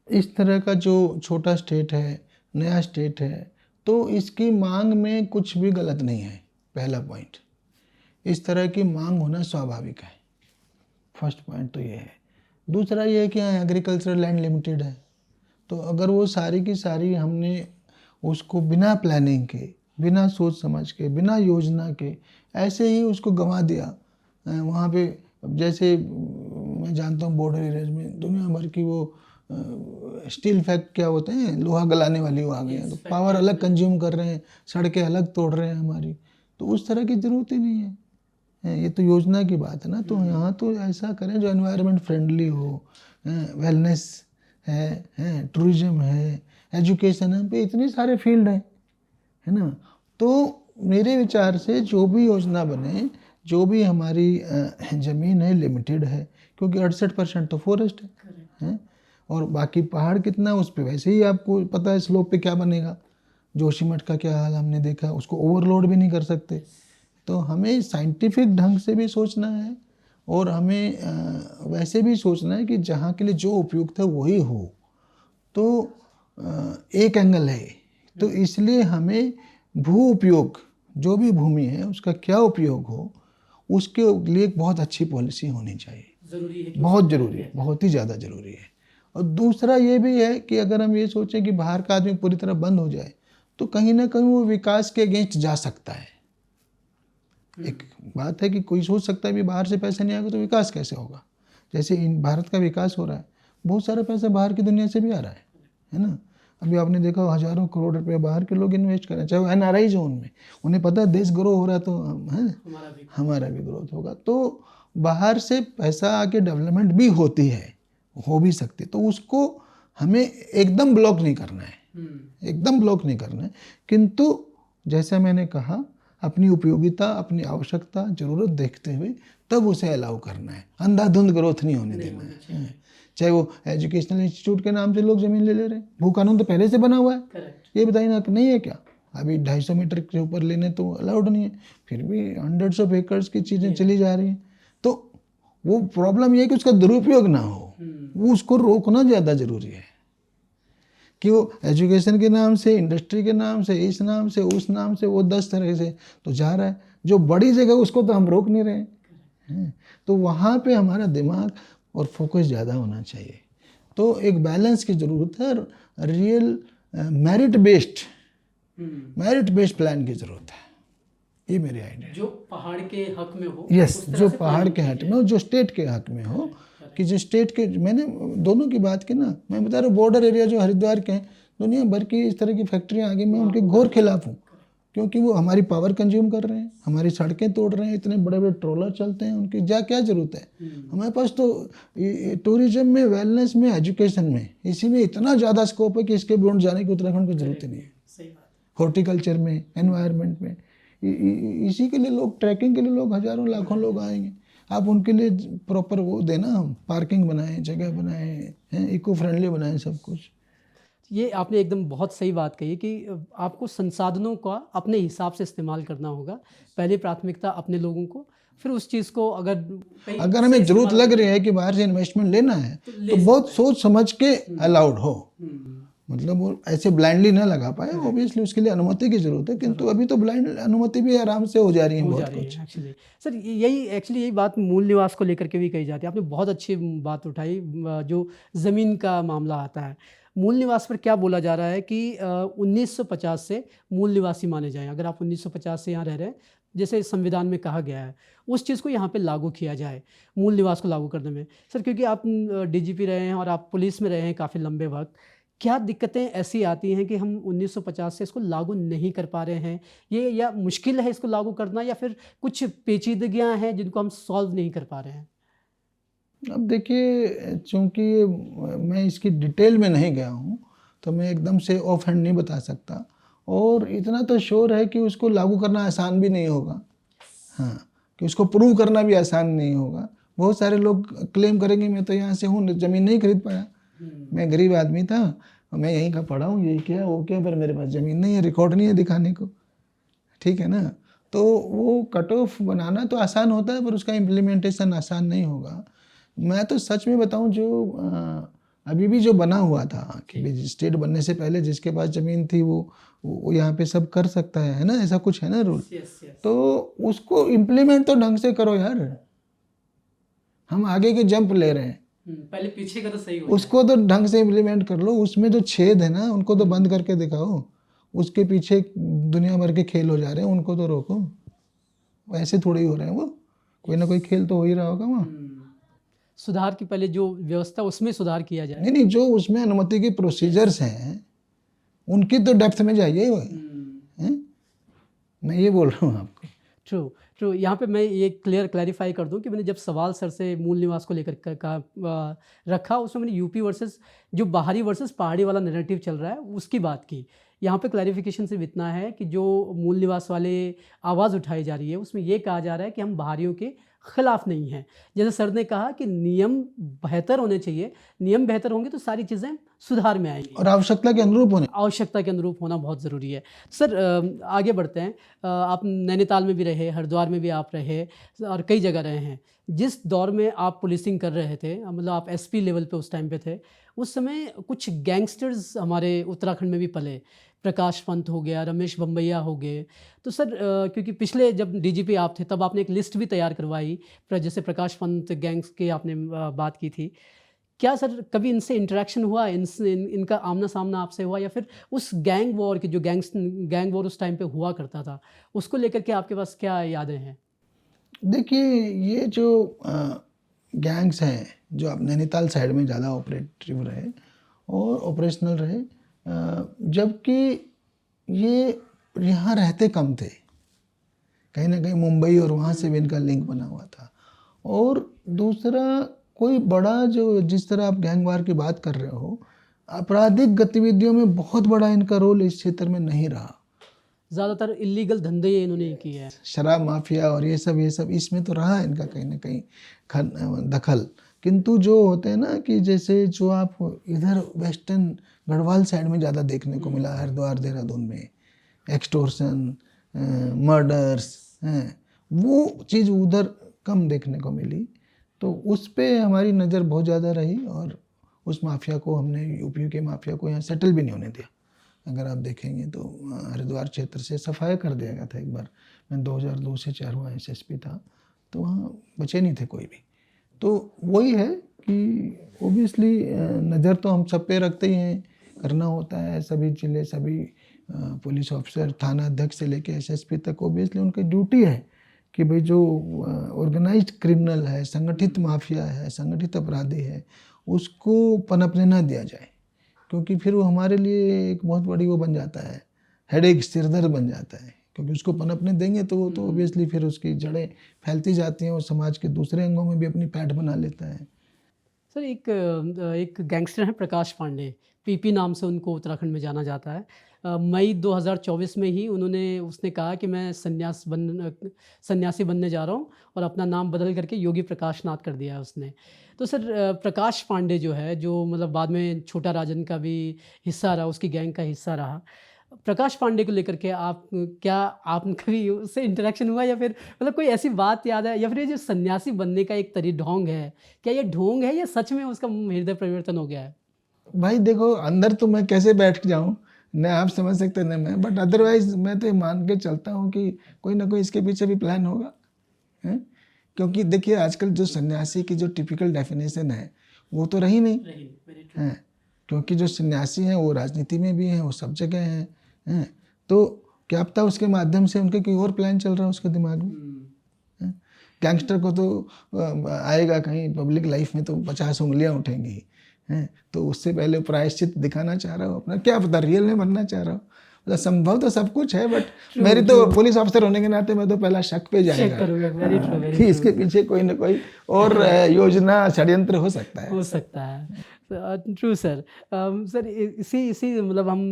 इस तरह का जो छोटा स्टेट है, नया स्टेट है, तो इसकी मांग में कुछ भी गलत नहीं है। पहला पॉइंट, इस तरह की मांग होना स्वाभाविक है, फर्स्ट पॉइंट तो ये है। दूसरा ये है कि यहाँ एग्रीकल्चरल लैंड लिमिटेड है, तो अगर वो सारी की सारी हमने उसको बिना प्लानिंग के, बिना सोच समझ के, बिना योजना के ऐसे ही उसको गंवा दिया, वहाँ पे जैसे मैं जानता हूँ बॉर्डर एरियाज में दुनिया भर की वो स्टील फैक्ट क्या होते हैं, लोहा गलाने वाली वो आ गए हैं, तो पावर अलग कंज्यूम कर रहे हैं, सड़कें अलग तोड़ रहे हैं हमारी, तो उस तरह की ज़रूरत ही नहीं है। ये तो योजना की बात है ना, तो यहाँ तो ऐसा करें जो एनवायरनमेंट फ्रेंडली हो, वेलनेस है, टूरिज्म है, एजुकेशन है, पे इतने सारे फील्ड हैं, है ना। तो मेरे विचार से जो भी योजना बने, जो भी हमारी ज़मीन है लिमिटेड है, क्योंकि 68% तो फॉरेस्ट है, और बाकी पहाड़ कितना उस पर वैसे ही आपको पता है स्लोप पे क्या बनेगा। जोशीमठ का क्या हाल हमने देखा, उसको ओवरलोड भी नहीं कर सकते। तो हमें साइंटिफिक ढंग से भी सोचना है, और हमें वैसे भी सोचना है कि जहाँ के लिए जो उपयुक्त है वही हो। तो एक एंगल है, तो इसलिए हमें भू उपयोग, जो भी भूमि है उसका क्या उपयोग हो, उसके लिए एक बहुत अच्छी पॉलिसी होनी चाहिए, ज़रूरी है, बहुत ज़रूरी है, बहुत ही ज़्यादा ज़रूरी है। और दूसरा ये भी है कि अगर हम ये सोचें कि बाहर का आदमी पूरी तरह बंद हो जाए, तो कहीं ना कहीं वो विकास के अगेंस्ट जा सकता है। एक बात है कि कोई सोच सकता है कि बाहर से पैसे नहीं आएगा तो विकास कैसे होगा। जैसे भारत का विकास हो रहा है, बहुत सारा पैसा बाहर की दुनिया से भी आ रहा है ना। अभी आपने देखा हज़ारों करोड़ रुपए बाहर के लोग इन्वेस्ट कर रहे हैं, चाहे वो एनआरआई जोन में, उन्हें पता है देश ग्रो हो रहा है तो हमारा भी ग्रोथ होगा। तो बाहर से पैसा आके डेवलपमेंट भी होती है, हो भी सकती, तो उसको हमें एकदम ब्लॉक नहीं करना है, एकदम ब्लॉक नहीं करना है, किंतु जैसा मैंने कहा अपनी उपयोगिता, अपनी आवश्यकता, ज़रूरत देखते हुए तब उसे अलाउ करना है, अंधाधुंध ग्रोथ नहीं होने देना है। चाहे वो एजुकेशनल इंस्टीट्यूट के नाम से लोग ज़मीन ले ले रहे हैं। भू कानून तो पहले से बना हुआ है। करेक्ट। ये बताइए ना, नहीं है क्या? अभी 250 मीटर के ऊपर लेने तो अलाउड नहीं है, फिर भी हंड्रेड्स ऑफ एकर्स की चीज़ें चली जा रही हैं। तो वो प्रॉब्लम ये है कि उसका दुरुपयोग ना हो, वो उसको रोकना ज़्यादा ज़रूरी है कि वो एजुकेशन के नाम से, इंडस्ट्री के नाम से, इस नाम से, उस नाम से, वो 10 तरह से तो जा रहा है। जो बड़ी जगह उसको तो हम रोक नहीं रहे हैं। तो वहाँ पे हमारा दिमाग और फोकस ज़्यादा होना चाहिए। तो एक बैलेंस की ज़रूरत है, रियल मेरिट बेस्ड प्लान की ज़रूरत है। ये मेरी आइडिया है। जो पहाड़ के हक में हो। यस, जो पहाड़ के हक में हो, जो स्टेट के हक में हो, कि जो स्टेट के, मैंने दोनों की बात की ना, मैं बता रहा हूँ बॉर्डर एरिया जो हरिद्वार के हैं, दुनिया भर की इस तरह की फैक्ट्रियाँ आगे, मैं उनके घोर खिलाफ हूँ, क्योंकि वो हमारी पावर कंज्यूम कर रहे हैं, हमारी सड़कें तोड़ रहे हैं, इतने बड़े बड़े ट्रोलर चलते हैं, उनकी क्या ज़रूरत है? हमारे पास तो टूरिज्म में, वेलनेस में, एजुकेशन में, इसी में इतना ज़्यादा स्कोप है कि इसके बियॉन्ड जाने की उत्तराखंड को ज़रूरत ही नहीं है। हॉर्टिकल्चर में, एनवायरनमेंट में, इसी के लिए लोग, ट्रैकिंग के लिए लोग हज़ारों लाखों लोग आएंगे। आप उनके लिए प्रॉपर वो देना, पार्किंग बनाएं, जगह बनाएं, हैं, इको फ्रेंडली बनाएं सब कुछ। ये आपने एकदम बहुत सही बात कही कि आपको संसाधनों का अपने हिसाब से इस्तेमाल करना होगा। पहले प्राथमिकता अपने लोगों को, फिर उस चीज़ को अगर हमें ज़रूरत लग रही है कि बाहर से इन्वेस्टमेंट लेना है तो बहुत सोच समझ के अलाउड हो, मतलब वो ऐसे ब्लाइंडली ना लगा पाए। ऑब्वियसली उसके लिए अनुमति की जरूरत है, किंतु अभी तो ब्लाइंड अनुमति भी आराम से हो जा रही है बहुत कुछ। एक्चुअली सर, यही बात मूल निवास को लेकर के भी कही जाती है। आपने बहुत अच्छी बात उठाई, जो ज़मीन का मामला आता है। मूल निवास पर क्या बोला जा रहा है कि 1950 से मूल निवासी माने जाएं। अगर आप 1950 से यहाँ रह रहे हैं, जैसे संविधान में कहा गया है, उस चीज़ को यहाँ पे लागू किया जाए, मूल निवास को लागू करने में। सर, क्योंकि आप डीजीपी रहे हैं और आप पुलिस में रहे हैं काफ़ी लंबे वक्त, क्या दिक्कतें ऐसी आती हैं कि हम 1950 से इसको लागू नहीं कर पा रहे हैं? ये या मुश्किल है इसको लागू करना, या फिर कुछ पेचीदगियाँ हैं जिनको हम सॉल्व नहीं कर पा रहे हैं? अब देखिए, चूँकि मैं इसकी डिटेल में नहीं गया हूँ तो मैं एकदम से ऑफ हैंड नहीं बता सकता, और इतना तो श्योर है कि उसको लागू करना आसान भी नहीं होगा। हाँ, कि उसको प्रूव करना भी आसान नहीं होगा। बहुत सारे लोग क्लेम करेंगे मैं तो यहाँ से हूँ, ज़मीन नहीं खरीद पाया, मैं गरीब आदमी था, मैं यहीं का पढ़ा हूँ, ये क्या वो क्या, पर मेरे पास ज़मीन नहीं है, रिकॉर्ड नहीं है दिखाने को, ठीक है ना। तो वो कट ऑफ बनाना तो आसान होता है, पर उसका इम्प्लीमेंटेशन आसान नहीं होगा। मैं तो सच में बताऊं, जो अभी भी जो बना हुआ था कि स्टेट बनने से पहले जिसके पास ज़मीन थी वो यहाँ पे सब कर सकता है ना, ऐसा कुछ है ना रूल। तो उसको इम्प्लीमेंट तो ढंग से करो यार। हम आगे के जंप ले रहे हैं, पहले पीछे का तो सही हो, उसको तो ढंग से इम्प्लीमेंट कर लो। उसमें जो छेद है ना, उनको तो बंद करके दिखाओ। उसके पीछे दुनिया भर के खेल हो जा रहे हैं, उनको तो रोको। ऐसे थोड़े ही हो रहे हैं, वो कोई ना कोई खेल तो हो ही रहा होगा वहाँ। सुधार की पहले जो व्यवस्था, उसमें सुधार किया जाए। नहीं, जो उसमें अनुमति के प्रोसीजर्स हैं उनकी तो डेप्थ में जाइए। मैं ये बोल रहा हूँ आपको। ट्रू। यहाँ पे मैं ये क्लैरिफाई कर दूं कि मैंने जब सवाल सर से मूल निवास को लेकर रखा, उसमें मैंने यूपी वर्सेस जो बाहरी वर्सेस पहाड़ी वाला नैरेटिव चल रहा है उसकी बात की। यहाँ पे क्लैरिफिकेशन सिर्फ इतना है कि जो मूल निवास वाले आवाज़ उठाई जा रही है, उसमें ये कहा जा रहा है कि हम बाहरियों के खिलाफ नहीं हैं। जैसे सर ने कहा कि नियम बेहतर होने चाहिए, नियम बेहतर होंगे तो सारी चीज़ें सुधार में आएंगी, और आवश्यकता के अनुरूप होना बहुत ज़रूरी है। सर, आगे बढ़ते हैं। आप नैनीताल में भी रहे, हरिद्वार में भी आप रहे और कई जगह रहे हैं। जिस दौर में आप पुलिसिंग कर रहे थे, मतलब आप एसपी लेवल पे उस टाइम पे थे, उस समय कुछ गैंगस्टर्स हमारे उत्तराखंड में भी पले। प्रकाश पंत हो गया, रमेश बम्बैया हो गए। तो सर, क्योंकि पिछले जब डीजीपी आप थे तब आपने एक लिस्ट भी तैयार करवाई, जैसे प्रकाश पंत गैंग्स के आपने बात की थी। क्या सर कभी इनसे इंटरेक्शन हुआ, इनका आमना सामना आपसे हुआ, या फिर उस गैंग वॉर की जो गैंग वॉर उस टाइम पे हुआ करता था, उसको लेकर के आपके पास क्या यादें हैं? देखिए, ये जो गैंग्स हैं जो आप नैनीताल साइड में ज़्यादा ऑपरेटिव रहे और ऑपरेशनल रहे, जबकि ये यहाँ रहते कम थे, कहीं ना कहीं मुंबई और वहाँ से भी इनका लिंक बना हुआ था। और दूसरा, कोई बड़ा जो, जिस तरह आप गैंगवार की बात कर रहे हो, आपराधिक गतिविधियों में बहुत बड़ा इनका रोल इस क्षेत्र में नहीं रहा। ज़्यादातर इलीगल धंधे इन्होंने किए हैं, शराब माफिया और ये सब इसमें तो रहा इनका कहीं ना कहीं दखल, किंतु जो होते हैं ना कि जैसे जो आप इधर वेस्टर्न गढ़वाल साइड में ज़्यादा देखने को मिला, हरिद्वार देहरादून में एक्सटोर्शन, मर्डर्स हैं, वो चीज़ उधर कम देखने को मिली। तो उस पे हमारी नज़र बहुत ज़्यादा रही और उस माफिया को हमने, यूपी के माफिया को यहाँ सेटल भी नहीं होने दिया। अगर आप देखेंगे तो हरिद्वार क्षेत्र से सफाया कर दिया गया था एक बार। मैं 2002 से 4 वहाँ SSP था, तो वहाँ बचे नहीं थे कोई भी। तो वही है कि ओबियसली नज़र तो हम सब पे रखते ही हैं, करना होता है। सभी जिले, सभी पुलिस ऑफिसर, थाना अध्यक्ष से लेके SSP तक ओबियसली उनकी ड्यूटी है कि भाई जो ऑर्गेनाइज्ड क्रिमिनल है, संगठित माफिया है, संगठित अपराधी है, उसको पनपने ना दिया जाए, क्योंकि फिर वो हमारे लिए एक बहुत बड़ी वो बन जाता है, हेडेक, सिरदर्द बन जाता है। क्योंकि उसको पनपने देंगे तो वो तो ऑब्वियसली फिर उसकी जड़ें फैलती जाती हैं और समाज के दूसरे अंगों में भी अपनी पैठ बना लेता है। सर एक गैंगस्टर हैं प्रकाश पांडे, पीपी नाम से उनको उत्तराखंड में जाना जाता है। मई 2024 में ही उसने कहा कि मैं सन्यासी बनने जा रहा हूँ और अपना नाम बदल करके योगी प्रकाश नाथ कर दिया है उसने। तो सर प्रकाश पांडे जो है, जो मतलब बाद में छोटा राजन का भी हिस्सा रहा, उसकी गैंग का हिस्सा रहा, प्रकाश पांडे को लेकर के आप कभी उससे इंटरेक्शन हुआ, या फिर मतलब कोई ऐसी बात याद है, या फिर ये जो सन्यासी बनने का एक ढोंग है, क्या ये ढोंग है या सच में उसका हृदय परिवर्तन हो गया है? भाई देखो, अंदर तो मैं कैसे बैठ जाऊँ, न आप समझ सकते न मैं, बट अदरवाइज मैं तो मान के चलता हूँ कि कोई ना कोई इसके पीछे भी प्लान होगा, है? क्योंकि देखिए आजकल जो सन्यासी की जो टिपिकल डेफिनेशन है वो तो रही नहीं है, क्योंकि जो सन्यासी हैं वो राजनीति में भी हैं, वो सब जगह हैं। तो क्या पता उसके माध्यम से उनके कोई और प्लान चल रहा है उसके दिमाग में। गैंगस्टर को तो आएगा कहीं पब्लिक लाइफ में तो 50 उंगलियां उठेंगी, हैं, तो उससे पहले प्रायश्चित दिखाना चाह रहा हो अपना, क्या पता रियल में बनना चाह रहा हो। मतलब संभव तो सब कुछ है, बट मेरी तो पुलिस ऑफिसर होने के नाते मैं तो पहला शक पे जाएगा कि इसके पीछे कोई ना कोई और योजना, षड्यंत्र हो सकता है। True sir. सर इसी मतलब हम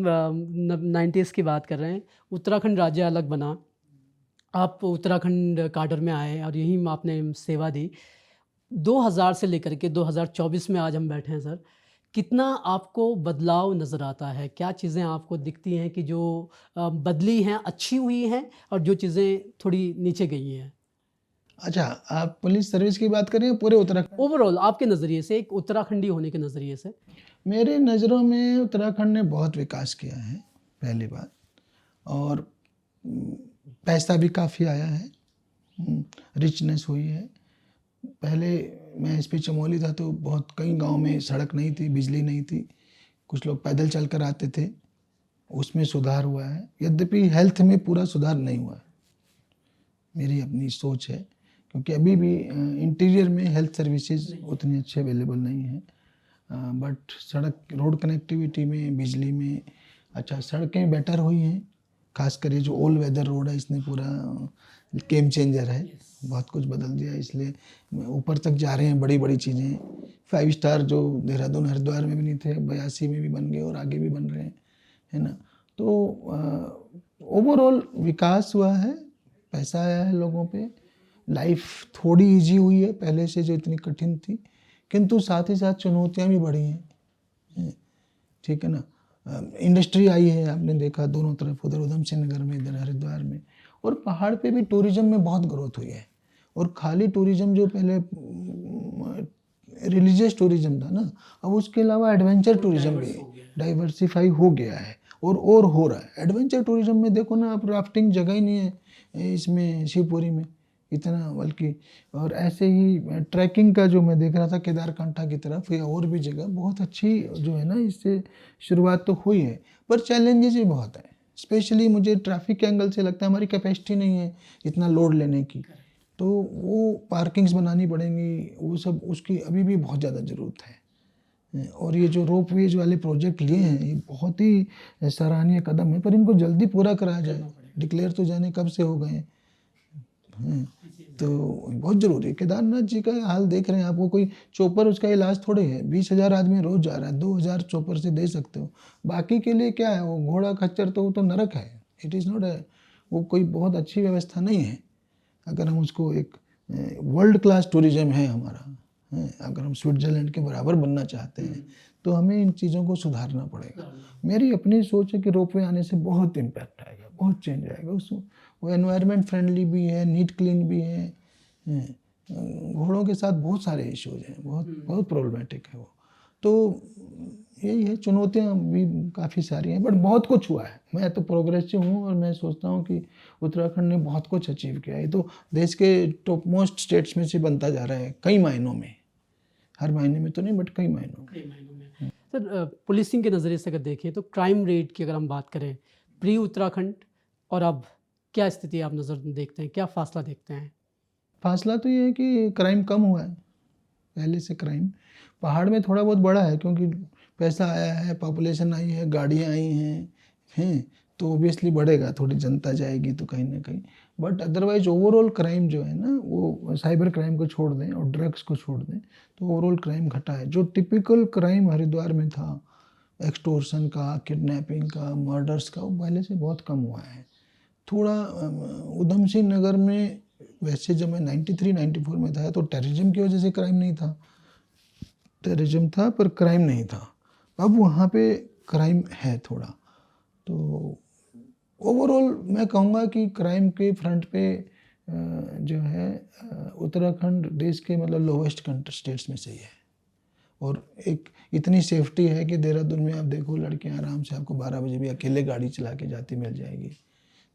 90s की बात कर रहे हैं, उत्तराखंड राज्य अलग बना, आप उत्तराखंड काडर में आए और यहीं आपने सेवा दी। 2000 से लेकर के 2024 में आज हम बैठे हैं सर, कितना आपको बदलाव नज़र आता है? क्या चीज़ें आपको दिखती हैं कि जो बदली हैं, अच्छी हुई हैं, और जो चीज़ें थोड़ी नीचे गई हैं? अच्छा, आप पुलिस सर्विस की बात कर रहे हैं पूरे उत्तराखंड? ओवरऑल आपके नज़रिए से, एक उत्तराखंडी होने के नज़रिए से। मेरे नज़रों में उत्तराखंड ने बहुत विकास किया है, पहली बात, और पैसा भी काफ़ी आया है, रिचनेस हुई है। पहले मैं SP चमोली था तो बहुत कई गांव में सड़क नहीं थी, बिजली नहीं थी, कुछ लोग पैदल चल कर आते थे, उसमें सुधार हुआ है। यद्यपि हेल्थ में पूरा सुधार नहीं हुआ है, मेरी अपनी सोच है, क्योंकि अभी भी इंटीरियर में हेल्थ सर्विसेज उतनी अच्छे अवेलेबल नहीं है। बट सड़क, रोड कनेक्टिविटी में, बिजली में, अच्छा सड़कें बेटर हुई हैं। खासकर ये जो ऑल वेदर रोड है, इसने पूरा गेम चेंजर है, बहुत कुछ बदल दिया। इसलिए ऊपर तक जा रहे हैं बड़ी बड़ी चीज़ें। 5 स्टार जो देहरादून हरिद्वार में भी नहीं थे, 82 में भी बन गए और आगे भी बन रहे हैं, है ना। तो ओवरऑल विकास हुआ है, पैसा आया है लोगों पे, लाइफ थोड़ी इजी हुई है पहले से जो इतनी कठिन थी, किंतु साथ ही साथ चुनौतियाँ भी बढ़ी हैं, ठीक है ना। इंडस्ट्री आई है, आपने देखा दोनों तरफ, उधर उधम सिंह नगर में, इधर हरिद्वार में, और पहाड़ पे भी टूरिज्म में बहुत ग्रोथ हुई है। और खाली टूरिज्म जो पहले रिलीजियस टूरिज्म था ना, अब उसके अलावा एडवेंचर टूरिज्म भी डाइवर्सिफाई हो गया है और हो रहा है। एडवेंचर टूरिज्म में देखो ना आप, राफ्टिंग जगह ही नहीं है इसमें शिवपुरी में इतना, बल्कि और ऐसे ही ट्रैकिंग का जो मैं देख रहा था केदारकंठा की तरफ या और भी जगह, बहुत अच्छी जो है ना, इससे शुरुआत तो हुई है, पर चैलेंजेस भी बहुत हैं। स्पेशली मुझे ट्रैफिक के एंगल से लगता है हमारी कैपेसिटी नहीं है इतना लोड लेने की, तो वो पार्किंग्स बनानी पड़ेंगी, वो सब उसकी अभी भी बहुत ज़्यादा ज़रूरत है। और ये जो रोपवेज वाले प्रोजेक्ट लिए हैं, ये बहुत ही सराहनीय कदम है, पर इनको जल्दी पूरा कराया जाए। डिक्लेयर तो जाने कब से हो गए हैं, तो बहुत ज़रूरी है। केदारनाथ जी का हाल देख रहे हैं, आपको कोई चोपर उसका इलाज थोड़े है। 20,000 आदमी रोज जा रहा है, 2,000 चोपर से दे सकते हो। बाकी के लिए क्या है, वो घोड़ा खच्चर तो वो तो नरक है, इट इज़ नॉट वो कोई बहुत अच्छी व्यवस्था नहीं है। अगर हम उसको एक वर्ल्ड क्लास टूरिज्म है हमारा, हैं। अगर हम स्विट्ज़रलैंड के बराबर बनना चाहते हैं तो हमें इन चीज़ों को सुधारना पड़ेगा। मेरी अपनी सोच है कि रोपवे आने से बहुत इम्पैक्ट आएगा, बहुत चेंज आएगा। उसमें वो एनवायरनमेंट फ्रेंडली भी है, नीट क्लीन भी है। घोड़ों के साथ बहुत सारे इश्यूज हैं, बहुत बहुत प्रॉब्लमेटिक है वो। तो यही है, चुनौतियाँ भी काफ़ी सारी हैं, बट बहुत कुछ हुआ है। मैं तो प्रोग्रेसिव हूँ और मैं सोचता हूँ कि उत्तराखंड ने बहुत कुछ अचीव किया है। तो देश के टॉप मोस्ट स्टेट्स में से बनता जा रहा है, कई मायनों में, हर महीने में तो नहीं बट कई मायनों में। सर पुलिसिंग के नज़रिए से अगर देखें तो क्राइम रेट की अगर हम बात करें प्री उत्तराखंड और अब, क्या स्थिति आप नज़र देखते हैं, क्या फासला देखते हैं? फासला तो ये है कि क्राइम कम हुआ है पहले से। क्राइम पहाड़ में थोड़ा बहुत बढ़ा है क्योंकि पैसा आया है, पॉपुलेशन आई है, गाड़ियाँ आई हैं तो ऑब्वियसली बढ़ेगा, थोड़ी जनता जाएगी तो कहीं ना कहीं। बट अदरवाइज ओवरऑल क्राइम जो है ना, वो साइबर क्राइम को छोड़ दें और ड्रग्स को छोड़ दें तो ओवरऑल क्राइम घटा है। जो टिपिकल क्राइम हरिद्वार में था, एक्सटोर्शन का, किडनैपिंग का, मर्डर्स का, वो पहले से बहुत कम हुआ है। थोड़ा उधम सिंह नगर में वैसे जब मैं 93-94 में था तो टेररिज्म की वजह से क्राइम नहीं था, टेररिज्म था पर क्राइम नहीं था। अब वहाँ पे क्राइम है थोड़ा। तो ओवरऑल मैं कहूँगा कि क्राइम के फ्रंट पे जो है उत्तराखंड देश के मतलब लोवेस्ट स्टेट्स में से ही है। और एक इतनी सेफ्टी है कि देहरादून में आप देखो, लड़कियां आराम से आपको 12 बजे भी अकेले गाड़ी चला के जाती मिल जाएगी,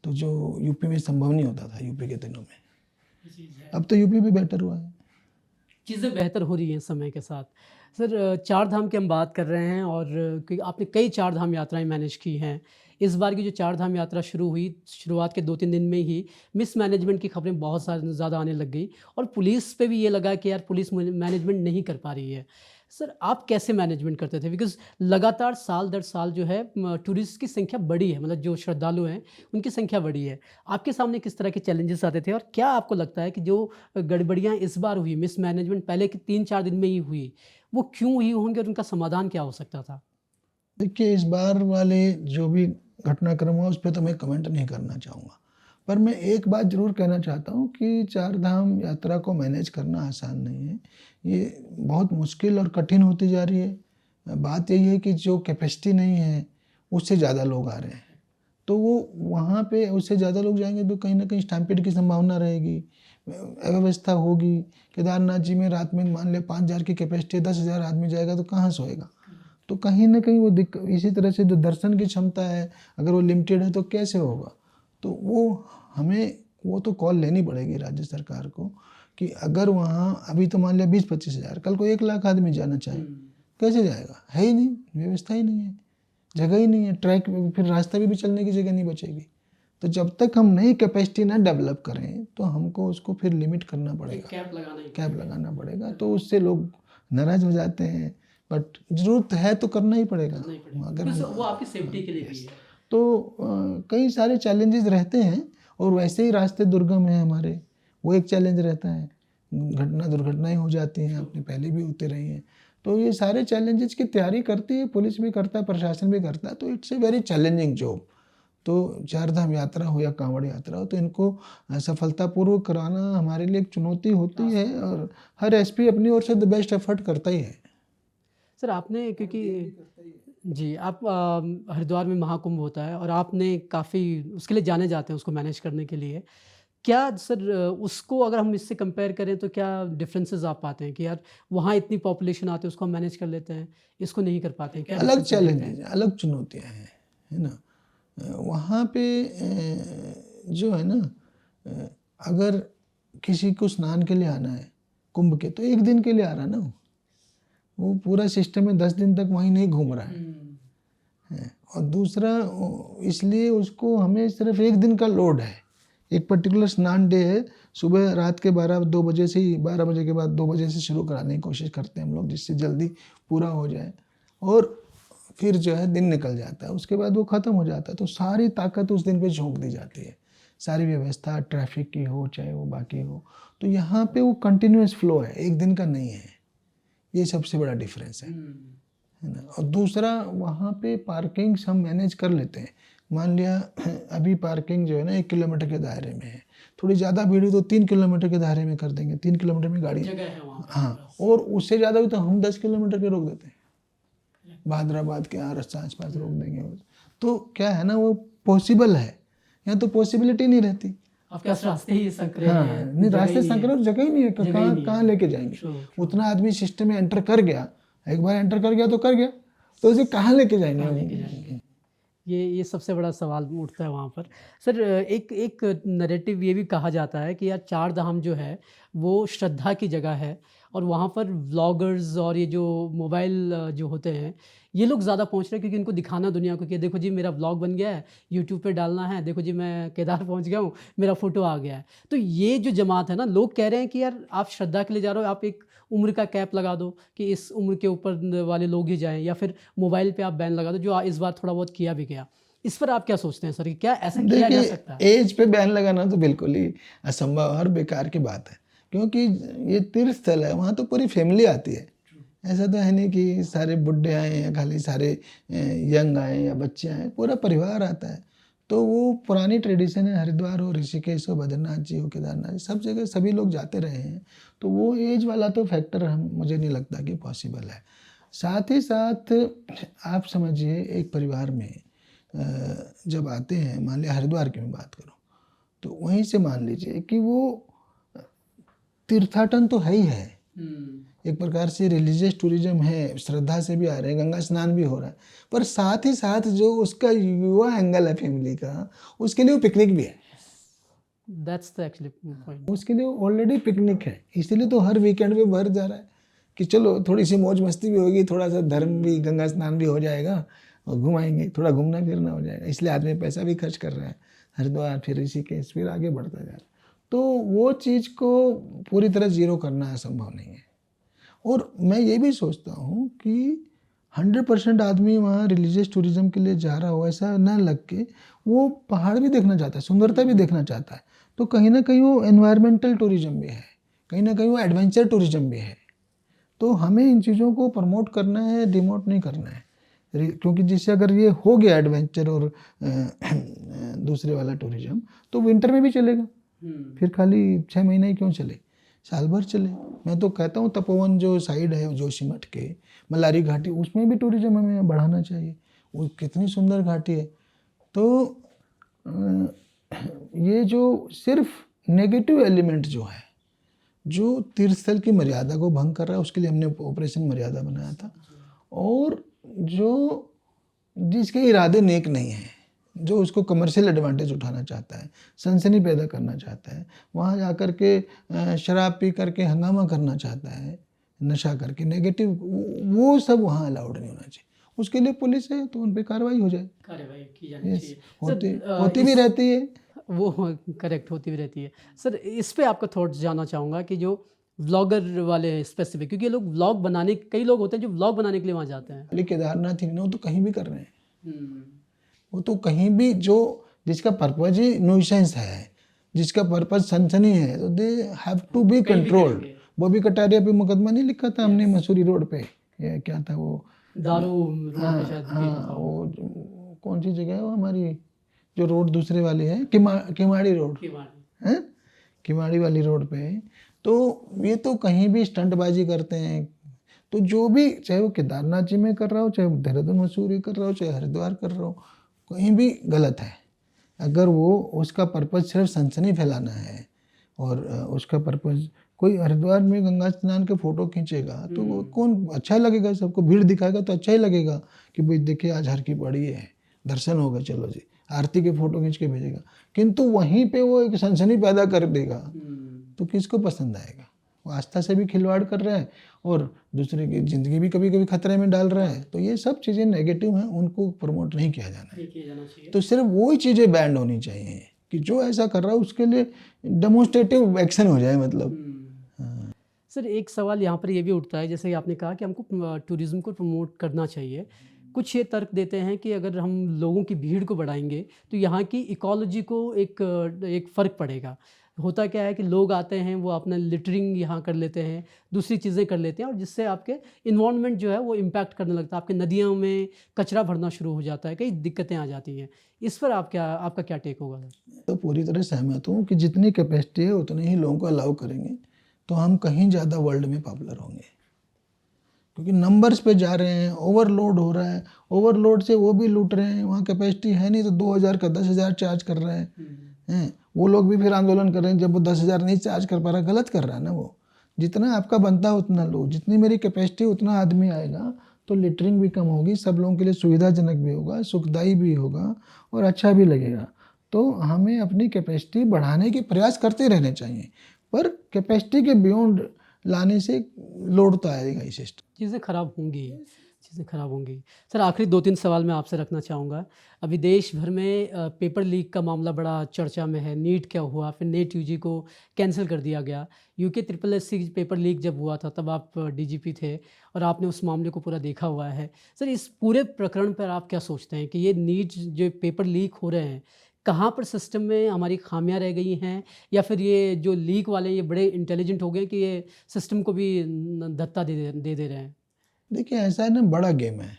तो जो यूपी में संभव नहीं होता था यूपी के दिनों में। अब तो यूपी भी बेटर हुआ है, चीज़ें बेहतर हो रही हैं समय के साथ। सर चार धाम की हम बात कर रहे हैं और आपने कई चार धाम यात्राएं मैनेज की हैं। इस बार की जो चार धाम यात्रा शुरू हुई, शुरुआत के 2-3 दिन में ही मिसमैनेजमेंट की खबरें बहुत सारी ज़्यादा आने लग गई और पुलिस पे भी ये लगा कि यार पुलिस मैनेजमेंट नहीं कर पा रही है। सर आप कैसे मैनेजमेंट करते थे? बिकॉज़ लगातार साल दर साल जो है टूरिस्ट की संख्या बढ़ी है, मतलब जो श्रद्धालु हैं उनकी संख्या बढ़ी है। आपके सामने किस तरह के चैलेंजेस आते थे और क्या आपको लगता है कि जो गड़बड़ियाँ इस बार हुई, मिसमैनेजमेंट पहले के 3-4 दिन में ही हुई, वो क्यों हुई होंगी और उनका समाधान क्या हो सकता था? देखिए इस बार वाले जो भी घटनाक्रम हुआ उस पर तो मैं कमेंट नहीं करना चाहूँगा, पर मैं एक बात ज़रूर कहना चाहता हूँ कि चार धाम यात्रा को मैनेज करना आसान नहीं है। ये बहुत मुश्किल और कठिन होती जा रही है। बात यही है कि जो कैपेसिटी नहीं है उससे ज़्यादा लोग आ रहे हैं, तो वो वहाँ पे उससे ज़्यादा लोग जाएंगे तो कहीं ना कहीं स्टैम्पेड की संभावना रहेगी, अव्यवस्था होगी। केदारनाथ जी में रात में मान लिया 5,000 की कैपेसिटी है, 10,000 आदमी जाएगा तो कहाँ सोएगा। तो कहीं ना कहीं वो इसी तरह से जो दर्शन की क्षमता है अगर वो लिमिटेड है तो कैसे होगा। तो वो हमें वो तो कॉल लेनी पड़ेगी राज्य सरकार को कि अगर वहाँ अभी तो मान लिया 20-25 हज़ार, कल को 1 लाख आदमी जाना चाहे कैसे जाएगा, है ही नहीं, व्यवस्था ही नहीं है, जगह ही नहीं है, ट्रैक फिर रास्ता भी चलने की जगह नहीं बचेगी। तो जब तक हम नई कैपेसिटी ना डेवलप करें तो हमको उसको फिर लिमिट करना पड़ेगा, कैप लगाना पड़ेगा। तो उससे लोग नाराज हो जाते हैं, बट जरूरत है तो करना ही पड़ेगा। अगर वो आपकी सेफ्टी के लिए भी है। तो कई सारे चैलेंजेस रहते हैं और वैसे ही रास्ते दुर्गम हैं हमारे, वो एक चैलेंज रहता है। दुर्घटनाएं हो जाती हैं, आपने पहले भी होते रही हैं। तो ये सारे चैलेंजेस की तैयारी करती है, पुलिस भी करता है, प्रशासन भी करता है। तो it's a very challenging job. तो चार धाम यात्रा हो या कांवड़ यात्रा हो, तो इनको सफलतापूर्वक कराना हमारे लिए एक चुनौती होती है और हर एसपी अपनी ओर से द बेस्ट एफर्ट करता ही है। सर आपने क्योंकि जी आप हरिद्वार में महाकुंभ होता है और आपने काफ़ी उसके लिए जाने जाते हैं उसको मैनेज करने के लिए। क्या सर उसको अगर हम इससे कंपेयर करें तो क्या डिफरेंसेस आप पाते हैं कि यार वहाँ इतनी पॉपुलेशन आती है उसको हम मैनेज कर लेते हैं, इसको नहीं कर पाते हैं, क्या अलग differences देखते चैलेंजेस, अलग चुनौतियाँ हैं, है ना। वहाँ पे जो है ना, अगर किसी को स्नान के लिए आना है कुंभ के, तो एक दिन के लिए आ रहा ना, वो पूरा सिस्टम में 10 दिन तक वहीं नहीं घूम रहा है। और दूसरा इसलिए उसको हमें सिर्फ एक दिन का लोड है, एक पर्टिकुलर स्नान डे है, सुबह रात के 12 बजे से ही 12 बजे के बाद 2 बजे से शुरू कराने की कोशिश करते हैं हम लोग, जिससे जल्दी पूरा हो जाए और फिर जो है दिन निकल जाता है, उसके बाद वो ख़त्म हो जाता है। तो सारी ताकत उस दिन पे झोंक दी जाती है, सारी व्यवस्था ट्रैफिक की हो चाहे वो बाकी हो। तो यहाँ पे वो कंटिन्यूस फ्लो है, एक दिन का नहीं है, ये सबसे बड़ा डिफरेंस है ना। और दूसरा वहाँ पे पार्किंग्स हम मैनेज कर लेते हैं, मान लिया अभी पार्किंग जो है ना 1 किलोमीटर के दायरे में है, थोड़ी ज़्यादा भीड़ हुई तो 3 किलोमीटर के दायरे में कर देंगे, 3 किलोमीटर में गाड़ी, जगह है वहाँ पर। हाँ, और उससे ज़्यादा हुई तो हम 10 किलोमीटर के रोक देते हैं, बहादुराबाद के आस पास रोक देंगे। तो क्या है ना, वो पॉसिबल है, यहाँ तो पॉसिबिलिटी नहीं रहती। आपके पास रास्ते ही संकरे हाँ, हैं, नहीं, रास्ते संकरे और जगह ही नहीं है, जगह ही कहाँ नहीं कहाँ है। लेके जाएंगे। True, उतना आदमी सिस्टम में एंटर कर गया, एक बार एंटर कर गया तो कर गया, तो उसे कहाँ लेके जाएंगे। ये सबसे बड़ा सवाल उठता है वहाँ पर। सर एक नैरेटिव ये भी कहा जाता है कि यार चार धाम जो है वो श्रद्धा की जगह है, और वहाँ पर व्लॉगर्स और ये जो मोबाइल जो होते हैं ये लोग ज़्यादा पहुँच रहे हैं, क्योंकि इनको दिखाना दुनिया को कि देखो जी मेरा व्लॉग बन गया है, यूट्यूब पे डालना है, देखो जी मैं केदार पहुँच गया हूँ, मेरा फ़ोटो आ गया है। तो ये जो जमात है ना, लोग कह रहे हैं कि यार आप श्रद्धा के लिए जा रहे हो, आप एक उम्र का कैप लगा दो कि इस उम्र के ऊपर वाले लोग ही जाएँ, या फिर मोबाइल पे आप बैन लगा दो, जो इस बार थोड़ा बहुत किया भी गया। इस पर आप क्या सोचते हैं सर, कि क्या ऐसा किया जा सकता है? एज पे बैन लगाना तो बिल्कुल ही असंभव और बेकार की बात है, क्योंकि ये तीर्थ स्थल है, वहाँ तो पूरी फैमिली आती है। ऐसा तो है नहीं कि सारे बुढ़े आए या खाली सारे यंग आए या बच्चे आए, पूरा परिवार आता है। तो वो पुरानी ट्रेडिशन है, हरिद्वार हो, ऋषिकेश हो, बद्रीनाथ जी हो, केदारनाथ जी, सब जगह सभी लोग जाते रहे हैं। तो वो एज वाला तो फैक्टर मुझे नहीं लगता कि पॉसिबल है। साथ ही साथ आप समझिए, एक परिवार में जब आते हैं, मान लिया हरिद्वार की मैं बात करूं, तो वहीं से मान लीजिए कि वो तीर्थाटन तो है ही है, एक प्रकार से रिलीजियस टूरिज्म है, श्रद्धा से भी आ रहे हैं, गंगा स्नान भी हो रहा है, पर साथ ही साथ जो उसका युवा एंगल है फैमिली का, उसके लिए वो पिकनिक भी है। That's the actually point. उसके लिए ऑलरेडी पिकनिक है, इसलिए तो हर वीकेंड पे भर जा रहा है कि चलो थोड़ी सी मौज मस्ती भी होगी, थोड़ा सा धर्म भी, गंगा स्नान भी हो जाएगा और घुमाएंगे, थोड़ा घूमना फिरना हो जाएगा। इसलिए आदमी पैसा भी खर्च कर रहा है, हरिद्वार फिर ऋषिकेश, फिर आगे बढ़ता जा रहा है। तो वो चीज़ को पूरी तरह जीरो करना असंभव नहीं है। और मैं ये भी सोचता हूँ कि 100% आदमी वहाँ रिलीजियस टूरिज्म के लिए जा रहा हो ऐसा ना लग के, वो पहाड़ भी देखना चाहता है, सुंदरता भी देखना चाहता है। तो कहीं ना कहीं वो एनवायरमेंटल टूरिज्म भी है, कहीं ना कहीं वो एडवेंचर टूरिज्म भी है। तो हमें इन चीज़ों को प्रमोट करना है, डिमोट नहीं करना है, क्योंकि जिससे अगर ये हो गया एडवेंचर और दूसरे वाला टूरिज्म, तो विंटर में भी चलेगा, फिर खाली 6 महीने ही क्यों चले, साल भर चले। मैं तो कहता हूँ तपोवन जो साइड है जोशीमठ के, मल्लारी घाटी, उसमें भी टूरिज्म हमें बढ़ाना चाहिए, वो कितनी सुंदर घाटी है। तो ये जो सिर्फ नेगेटिव एलिमेंट जो है, जो तीर्थस्थल की मर्यादा को भंग कर रहा है, उसके लिए हमने ऑपरेशन मर्यादा बनाया था। और जो जिसके इरादे नेक नहीं हैं, जो उसको कमर्शियल एडवांटेज उठाना चाहता है, सनसनी पैदा करना चाहता है, वहाँ जा कर के शराब पी करके हंगामा करना चाहता है, नशा करके नेगेटिव, वो सब वहाँ अलाउड नहीं होना चाहिए। उसके लिए पुलिस है तो उन पर कार्रवाई हो जाए, कार्रवाई की जानी चाहिए। होती भी रहती है वो करेक्ट, होती भी रहती है। सर इस पे आपका थॉट्स जानना चाहूँगा कि जो व्लॉगर वाले हैं स्पेसिफिक, क्योंकि ये लोग व्लॉग बनाने, कई लोग होते हैं जो व्लॉग बनाने के लिए वहाँ जाते हैं। लेकिन केदारनाथ ही नहीं, वो तो कहीं भी कर रहे हैं, वो तो कहीं भी, जो जिसका पर्पज ही न्यूसेंस है, जिसका पर्पज सनसनी है, तो they have to be controlled. Bobby Kataria पे मुकदमा नहीं लिखा था हमने मसूरी रोड पे, ये क्या था वो, दारू रोड पे शायद वो कौन सी जगह है वो हमारी, जो रोड दूसरे वाली है, किमाड़ी रोड है, किमाड़ी वाली रोड पे। तो ये तो कहीं भी स्टंटबाजी करते हैं। तो जो भी, चाहे वो केदारनाथ जी में कर रहा हो, चाहे देहरादून मसूरी कर रहा हो, चाहे हरिद्वार कर रहा हो, कहीं भी गलत है। अगर वो उसका पर्पज़ सिर्फ सनसनी फैलाना है और उसका पर्पज़, कोई हरिद्वार में गंगा स्नान के फ़ोटो खींचेगा तो वो कौन, अच्छा लगेगा, सबको भीड़ दिखाएगा तो अच्छा ही लगेगा कि भाई देखिए आज हर की पड़ी है, दर्शन हो गए, चलो जी, आरती के फ़ोटो खींच के भेजेगा। किंतु वहीं पे वो एक सनसनी पैदा कर देगा तो किसको पसंद आएगा? वो आस्था से भी खिलवाड़ कर रहा है और दूसरे की ज़िंदगी भी कभी कभी खतरे में डाल रहा है। तो ये सब चीज़ें नेगेटिव हैं, उनको प्रमोट नहीं किया जाना है। तो सिर्फ वही चीज़ें बैंड होनी चाहिए कि जो ऐसा कर रहा है उसके लिए डेमोन्स्ट्रेटिव एक्शन हो जाए, मतलब। सर एक सवाल यहाँ पर ये भी उठता है, जैसे आपने कहा कि हमको टूरिज़्म को प्रमोट करना चाहिए। कुछ ये तर्क देते हैं कि अगर हम लोगों की भीड़ को बढ़ाएंगे तो यहाँ की इकोलॉजी को एक फ़र्क पड़ेगा, होता क्या है कि लोग आते हैं, वो अपना लिटरिंग यहाँ कर लेते हैं, दूसरी चीज़ें कर लेते हैं और जिससे आपके इन्वायरमेंट जो है वो इम्पैक्ट करने लगता है, आपकी नदियों में कचरा भरना शुरू हो जाता है, कई दिक्कतें आ जाती हैं। इस पर आपका क्या टेक होगा सर? तो पूरी तरह सहमत हूँ कि जितनी कैपेसिटी है उतने ही लोगों को अलाउ करेंगे तो हम कहीं ज़्यादा वर्ल्ड में पॉपुलर होंगे, क्योंकि नंबर्स पे जा रहे हैं, ओवरलोड हो रहा है, ओवरलोड से वो भी लूट रहे हैं, वहाँ कैपेसिटी है नहीं तो 2000 का 10,000 चार्ज कर रहे हैं। वो लोग भी फिर आंदोलन कर रहे हैं जब वो 10,000 नहीं चार्ज कर पा रहा, गलत कर रहा है ना वो। जितना आपका बनता है उतना लो, जितनी मेरी कैपेसिटी उतना आदमी आएगा तो लिटरिंग भी कम होगी, सब लोगों के लिए सुविधाजनक भी होगा, सुखदायी भी होगा और अच्छा भी लगेगा। तो हमें अपनी कैपेसिटी बढ़ाने के प्रयास करते रहने चाहिए, पर कैपेसिटी के बियॉन्ड लाने से लोड तो आएगा ही सिस्टम। चीज़ें ख़राब होंगी, चीज़ें ख़राब होंगी। सर आखिरी 2-3 सवाल मैं आपसे रखना चाहूँगा। अभी देश भर में पेपर लीक का मामला बड़ा चर्चा में है। नीट क्या हुआ, फिर नेट यूजी को कैंसिल कर दिया गया। यूके SSSC पेपर लीक जब हुआ था तब आप डीजीपी थे और आपने उस मामले को पूरा देखा हुआ है। सर इस पूरे प्रकरण पर आप क्या सोचते हैं कि ये नीट जो पेपर लीक हो रहे हैं, कहाँ पर सिस्टम में हमारी खामियां रह गई हैं या फिर ये जो लीक वाले ये बड़े इंटेलिजेंट हो गए कि ये सिस्टम को भी धत्ता दे रहे हैं? देखिए ऐसा है ना, बड़ा गेम है।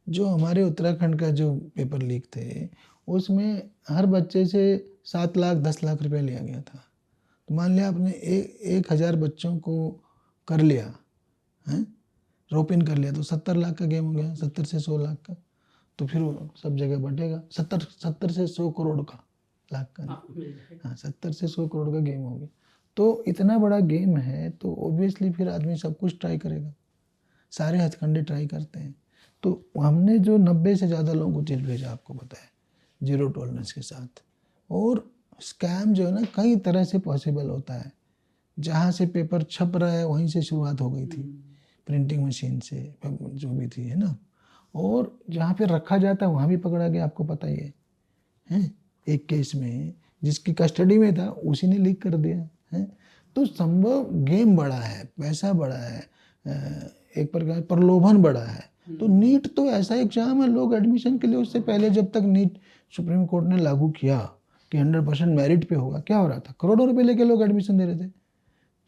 जो हमारे उत्तराखंड का जो पेपर लीक थे उसमें हर बच्चे से 7 लाख 10 लाख रुपए लिया गया था। तो मान लिया आपने 1,000 बच्चों को कर लिया है, रोप इन कर लिया तो 70 लाख का गेम हो गया, 70 से 100 लाख का। तो फिर वो सब जगह बटेगा, 70 से 100 करोड़ का, लाख का नहीं। हाँ 70 से 100 करोड़ का गेम हो गया। तो इतना बड़ा गेम है तो ऑब्वियसली फिर आदमी सब कुछ ट्राई करेगा, सारे हथकंडे ट्राई करते हैं। तो हमने जो 90 से ज़्यादा लोगों को चीज़ भेजा आपको पता है, जीरो टॉलरेंस के साथ। और स्कैम जो है ना कई तरह से पॉसिबल होता है। जहाँ से पेपर छप रहा है वहीं से शुरुआत हो गई थी, प्रिंटिंग मशीन से जो भी थी, है ना। और जहाँ पे रखा जाता है वहाँ भी पकड़ा गया, आपको पता ही है, हैं? एक केस में जिसकी कस्टडी में था उसी ने लीक कर दिया है। तो संभव गेम बड़ा है, पैसा बड़ा है, एक प्रकार प्रलोभन बड़ा है। तो नीट तो ऐसा एग्जाम है, लोग एडमिशन के लिए उससे पहले जब तक नीट सुप्रीम कोर्ट ने लागू किया कि 100% मेरिट पे होगा, क्या हो रहा था, करोड़ों रुपए लेके लोग एडमिशन दे रहे थे।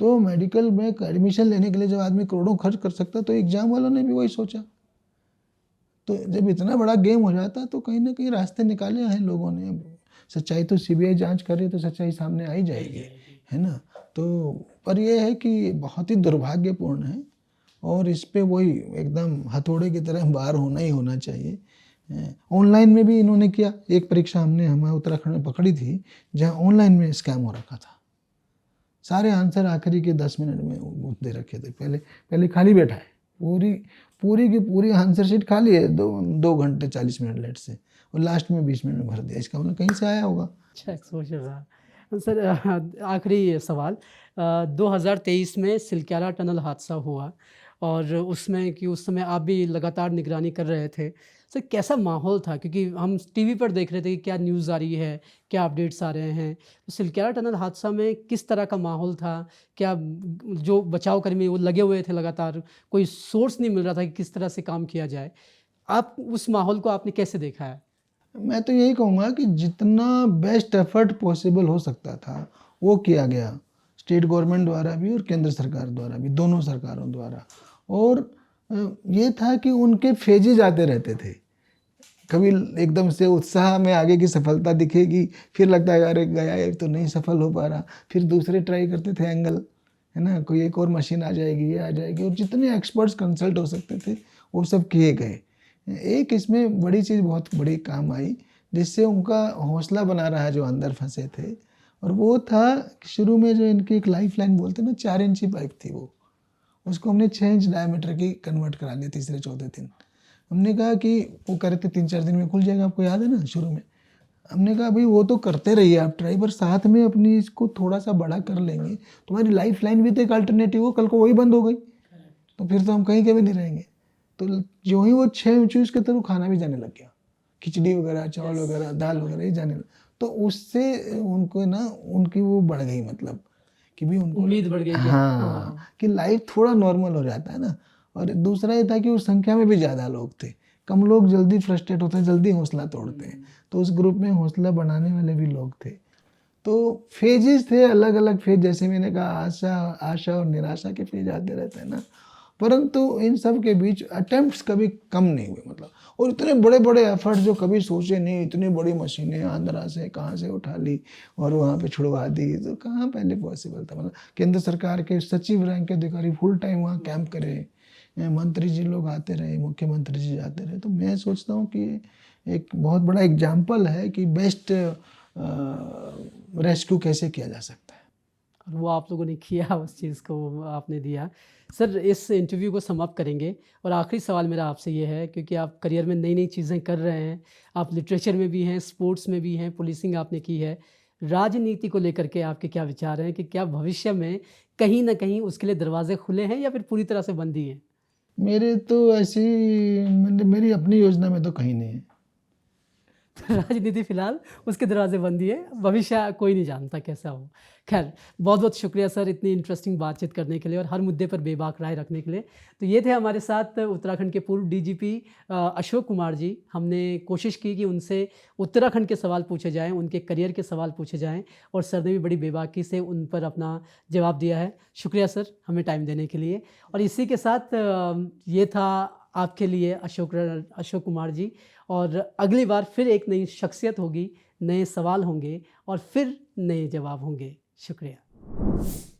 तो मेडिकल में एडमिशन लेने के लिए जब आदमी करोड़ों खर्च कर सकता तो एग्जाम वालों ने भी वही सोचा। तो जब इतना बड़ा गेम हो जाता तो कहीं ना कहीं रास्ते निकाले हैं लोगों ने। सच्चाई तो सीबीआई जांच करे तो सच्चाई सामने आ ही जाएगी, है ना। तो पर यह है कि बहुत ही दुर्भाग्यपूर्ण है और इस पे वही एकदम हथौड़े की तरह बाहर होना ही होना चाहिए। ऑनलाइन में भी इन्होंने किया, एक परीक्षा हमारे उत्तराखंड में पकड़ी थी जहाँ ऑनलाइन में स्कैम हो रखा था। सारे आंसर आखिरी के 10 मिनट में दे रखे थे, पहले खाली बैठा है, पूरी की पूरी आंसर शीट खाली है, 2 घंटे 40 मिनट लेट से, और लास्ट में 20 मिनट में भर दिया। इसका मतलब कहीं से आया होगा। अच्छा एक्सपोजर रहा। सर आखिरी सवाल, 2023 में सिलक्यारा टनल हादसा हुआ और उसमें कि उस समय आप भी लगातार निगरानी कर रहे थे। सर कैसा माहौल था, क्योंकि हम टीवी पर देख रहे थे कि क्या न्यूज़ आ रही है, क्या अपडेट्स आ रहे हैं। तो सिलक्यारा टनल हादसा में किस तरह का माहौल था? क्या जो बचाव कर्मी वो लगे हुए थे लगातार, कोई सोर्स नहीं मिल रहा था कि किस तरह से काम किया जाए? आप उस माहौल को आपने कैसे देखा है? मैं तो यही कहूँगा कि जितना बेस्ट एफर्ट पॉसिबल हो सकता था वो किया गया, स्टेट गवर्नमेंट द्वारा भी और केंद्र सरकार द्वारा भी, दोनों सरकारों द्वारा। और ये था कि उनके फेजेज आते रहते थे, कभी एकदम से उत्साह में आगे की सफलता दिखेगी, फिर लगता है अरे गया ये तो नहीं सफल हो पा रहा, फिर दूसरे ट्राई करते थे एंगल, है ना, कोई एक और मशीन आ जाएगी, ये आ जाएगी, और जितने एक्सपर्ट्स कंसल्ट हो सकते थे वो सब किए गए। एक इसमें बड़ी चीज़ बहुत बड़ी काम आई जिससे उनका हौसला बना रहा जो अंदर फंसे थे, और वो था शुरू में जो इनकी एक लाइफ लाइन बोलते ना, 4 इंची पाइप थी, वो उसको हमने 6 इंच डायमीटर की कन्वर्ट करा लिया तीसरे चौथे दिन। हमने कहा कि वो करे थे 3-4 दिन में खुल जाएगा, आपको याद है ना शुरू में। हमने कहा भाई वो तो करते रहिए आप ट्राई, पर साथ में अपनी इसको थोड़ा सा बड़ा कर लेंगे, तुम्हारी लाइफ लाइन भी तो एक अल्टरनेटिव हो, कल को वही बंद हो गई तो फिर तो हम कहीं के भी नहीं रहेंगे। तो जो ही वो 6 इंच के थ्रू खाना भी जाने लग गया, खिचड़ी वगैरह, चावल वगैरह, दाल वगैरह ही जाने लगा। तो उससे उनको ना उनकी वो बढ़ गई, मतलब कि भी उनको उम्मीद बढ़ गई। हाँ कि लाइफ थोड़ा नॉर्मल हो जाता है ना। और दूसरा ये था कि उस संख्या में भी ज़्यादा लोग थे, कम लोग जल्दी फ्रस्ट्रेट होते हैं, जल्दी हौसला तोड़ते हैं, तो उस ग्रुप में हौसला बढ़ाने वाले भी लोग थे। तो फेजेस थे, अलग अलग फेज, जैसे मैंने कहा आशा आशा और निराशा के फेज आते रहते हैं ना, परंतु इन सब के बीच अटेम्प्ट्स कभी कम नहीं हुए, मतलब। और इतने बड़े बड़े एफर्ट जो कभी सोचे नहीं, इतनी बड़ी मशीनें आंध्रा से कहाँ से उठा ली और वहाँ पे छुड़वा दी, तो कहाँ पहले पॉसिबल था, मतलब केंद्र सरकार के सचिव रैंक के अधिकारी फुल टाइम वहाँ कैंप करे, मंत्री जी लोग आते रहे, मुख्यमंत्री जी आते रहे। तो मैं सोचता हूँ कि एक बहुत बड़ा एग्जाम्पल है कि बेस्ट रेस्क्यू कैसे किया जा सकता है। और वो आप लोगों ने किया, उस चीज़ को आपने दिया। सर, इस इंटरव्यू को समाप्त करेंगे और आखिरी सवाल मेरा आपसे ये है, क्योंकि आप करियर में नई-नई चीज़ें कर रहे हैं, आप लिटरेचर में भी हैं, स्पोर्ट्स में भी हैं, पुलिसिंग आपने की है। राजनीति को लेकर के आपके क्या विचार हैं कि क्या भविष्य में कहीं न कहीं उसके लिए दरवाज़े खुले हैं या फिर पूरी तरह से बंद ही हैं? मेरे तो ऐसी मेरी अपनी योजना में तो कहीं नहीं है। राजनीति फिलहाल उसके दरवाजे बंद ही है, भविष्य कोई नहीं जानता कैसा हो। खैर, बहुत-बहुत शुक्रिया सर इतनी इंटरेस्टिंग बातचीत करने के लिए और हर मुद्दे पर बेबाक राय रखने के लिए। तो ये थे हमारे साथ उत्तराखंड के पूर्व डीजीपी अशोक कुमार जी। हमने कोशिश की कि उनसे उत्तराखंड के सवाल पूछे जाएँ, उनके करियर के सवाल पूछे जाएँ और सर ने भी बड़ी बेबाकी से उन पर अपना जवाब दिया है। शुक्रिया सर हमें टाइम देने के लिए। और इसी के साथ ये था आपके लिए अशोक कुमार जी। और अगली बार फिर एक नई शख्सियत होगी, नए सवाल होंगे और फिर नए जवाब होंगे। शुक्रिया।